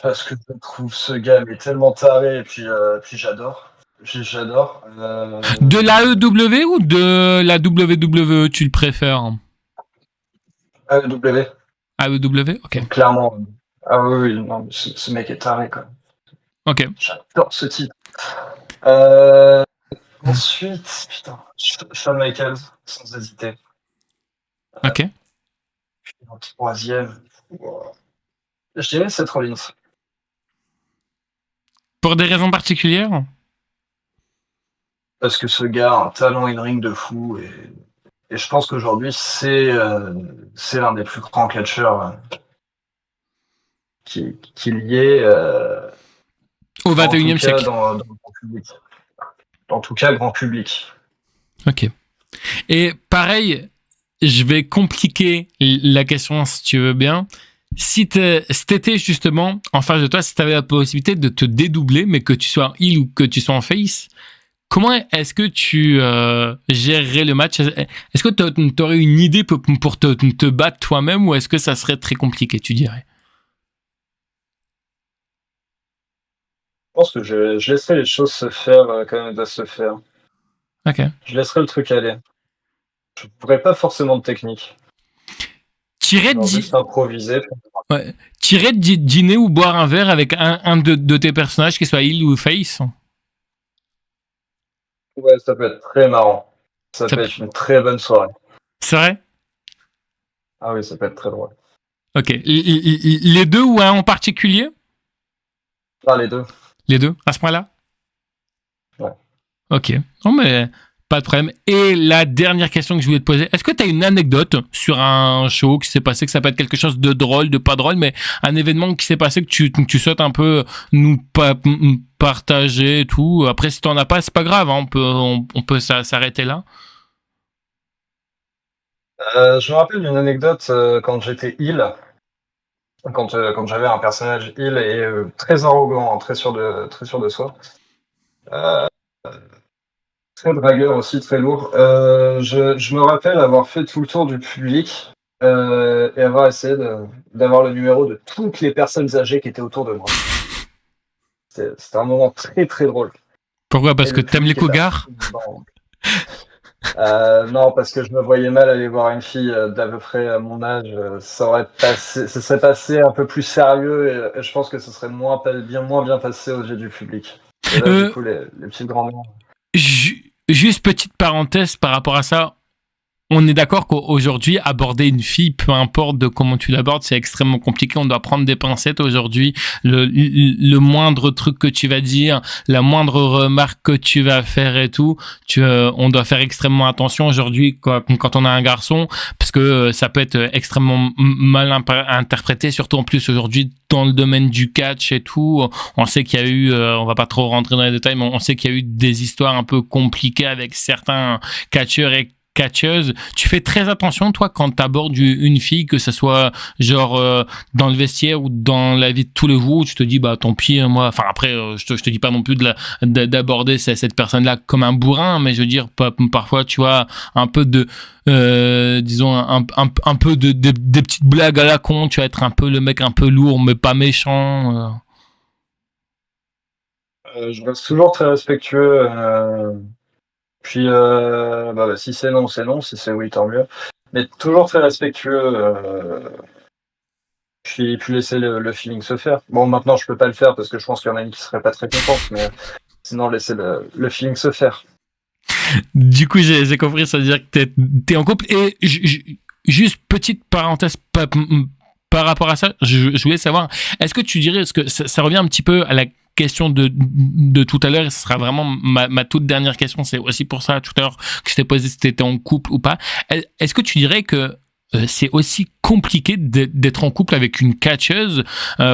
parce que je trouve ce gars mais tellement taré, et puis j'adore. J'adore. De l'AEW ou de la WWE, tu le préfères? AEW, AEW? Ok. clairement. Ah oui, oui, non, mais ce mec est taré, quoi. Ok. J'adore ce type. Euh, ensuite, putain, Shawn Michaels, sans hésiter. Ok. Puis en troisième, wow, je dirais Seth Rollins. Pour des raisons particulières? Parce que ce gars a un talent in-ring de fou et je pense qu'aujourd'hui, c'est l'un des plus grands catcheurs qu'il y ait, Au en tout 21e cas siècle. dans le grand public. En tout cas, grand public. Ok. Et pareil, je vais compliquer la question si tu veux bien. Si t'étais justement en face de toi, si tu avais la possibilité de te dédoubler, mais que tu sois en heel ou que tu sois en face, comment est-ce que tu gérerais le match? Est-ce que tu aurais une idée pour te battre toi-même ou est-ce que ça serait très compliqué, tu dirais? Je pense que je laisserai les choses se faire comme elles doivent se faire. Ok. Je laisserai le truc aller. Je ne pourrais pas forcément de technique. T'irais Genre juste improviser. ouais. T'irais dîner ou boire un verre avec un de tes personnages, qui soit heel ou face? Ouais, ça peut être très marrant. Ça Ça peut peut- être une très bonne soirée. C'est vrai? Ah oui, ça peut être très drôle. Ok. Les deux ou un en particulier? Ah, les deux. Les deux, à ce point-là? Ouais. Ok. Non, mais pas de problème. Et la dernière question que je voulais te poser, est-ce que tu as une anecdote sur un show qui s'est passé, que ça peut être quelque chose de drôle, de pas drôle, mais un événement qui s'est passé que tu souhaites un peu nous partager et tout. Après, si t'en as pas, c'est pas grave, hein, on peut s'arrêter là. Je me rappelle d'une anecdote quand j'étais heal, quand j'avais un personnage heal et très arrogant, hein, très sûr de soi. Euh, Très dragueur aussi, très lourd. Je me rappelle avoir fait tout le tour du public et avoir essayé d'avoir le numéro de toutes les personnes âgées qui étaient autour de moi. C'était un moment très très drôle. Pourquoi? Parce Et que le t'aimes les public était à cougars? fond dedans. Non, parce que je me voyais mal aller voir une fille d'à peu près à mon âge. Ce serait passé un peu plus sérieux et je pense que ce serait moins bien passé aux yeux du public. Et là, du Euh, coup, les petites grand-mères. Juste petite parenthèse par rapport à ça. On est d'accord qu'aujourd'hui, aborder une fille, peu importe de comment tu l'abordes, c'est extrêmement compliqué. On doit prendre des pincettes aujourd'hui. Le moindre truc que tu vas dire, la moindre remarque que tu vas faire et tout, on doit faire extrêmement attention aujourd'hui quand on a un garçon, parce que ça peut être extrêmement mal interprété, surtout en plus aujourd'hui dans le domaine du catch et tout. On sait qu'il y a eu, on va pas trop rentrer dans les détails, mais on sait qu'il y a eu des histoires un peu compliquées avec certains catcheurs et catcheuse. Tu fais très attention, toi, quand tu abordes une fille, que ce soit genre dans le vestiaire ou dans la vie de tous les jours, tu te dis, bah tant pis, moi, enfin après, je te dis pas non plus d'aborder cette personne-là comme un bourrin, mais je veux dire, parfois, tu vois, un peu de, disons, un peu des petites blagues à la con, tu vas être un peu le mec un peu lourd, mais pas méchant. Je reste toujours très respectueux. Puis, si c'est non, c'est non. Si c'est oui, tant mieux. Mais toujours très respectueux. Puis laisser le feeling se faire. Bon, maintenant, je peux pas le faire parce que je pense qu'il y en a une qui serait pas très contente, mais sinon, laisser le feeling se faire. Du coup, j'ai compris, ça veut dire que t'es en couple. Et juste petite parenthèse par rapport à ça, je voulais savoir, est-ce que tu dirais, est-ce que ça revient un petit peu à la question de tout à l'heure, et ce sera vraiment ma toute dernière question, c'est aussi pour ça tout à l'heure que je t'ai posé si t'étais en couple ou pas. Est-ce que tu dirais que c'est aussi compliqué d'être en couple avec une catcheuse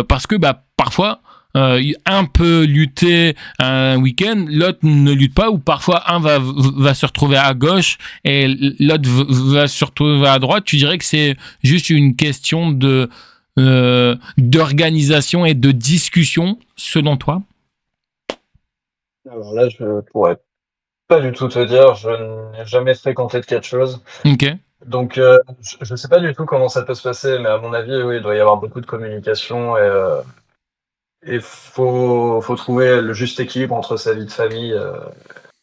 parce que bah parfois un peut lutter un week-end, l'autre ne lutte pas, ou parfois un va se retrouver à gauche et l'autre va se retrouver à droite. Tu dirais que c'est juste une question d'organisation et de discussion, selon toi? Alors là, je pourrais pas du tout te dire. Je n'ai jamais fréquenté de catcheuse. Ok. Donc, je sais pas du tout comment ça peut se passer, mais à mon avis, oui, il doit y avoir beaucoup de communication et faut trouver le juste équilibre entre sa vie de famille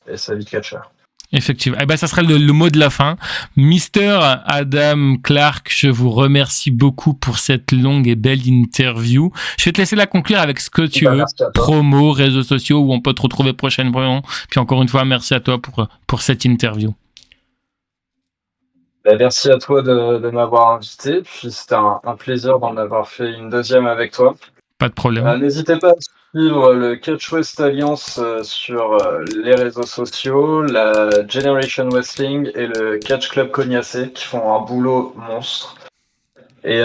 et sa vie de catcheur. Effectivement. Eh ben, ça sera le mot de la fin. Mister Adam Clark, je vous remercie beaucoup pour cette longue et belle interview. Je vais te laisser la conclure avec ce que tu veux. Merci à toi. Promo, réseaux sociaux, où on peut te retrouver prochainement. Puis encore une fois, merci à toi pour cette interview. Merci à toi de m'avoir invité. Puis c'était un plaisir d'en avoir fait une deuxième avec toi. Pas de problème. N'hésitez pas à suivre le Catch West Alliance sur les réseaux sociaux, la Generation Wrestling et le Catch Club Cognacé qui font un boulot monstre. Et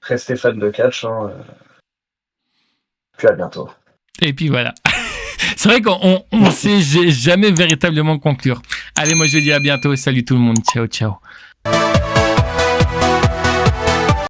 restez fans de catch. Puis à bientôt. Et puis voilà. C'est vrai qu'on ne sait jamais véritablement conclure. Allez, moi je vous dis à bientôt. Salut tout le monde. Ciao, ciao.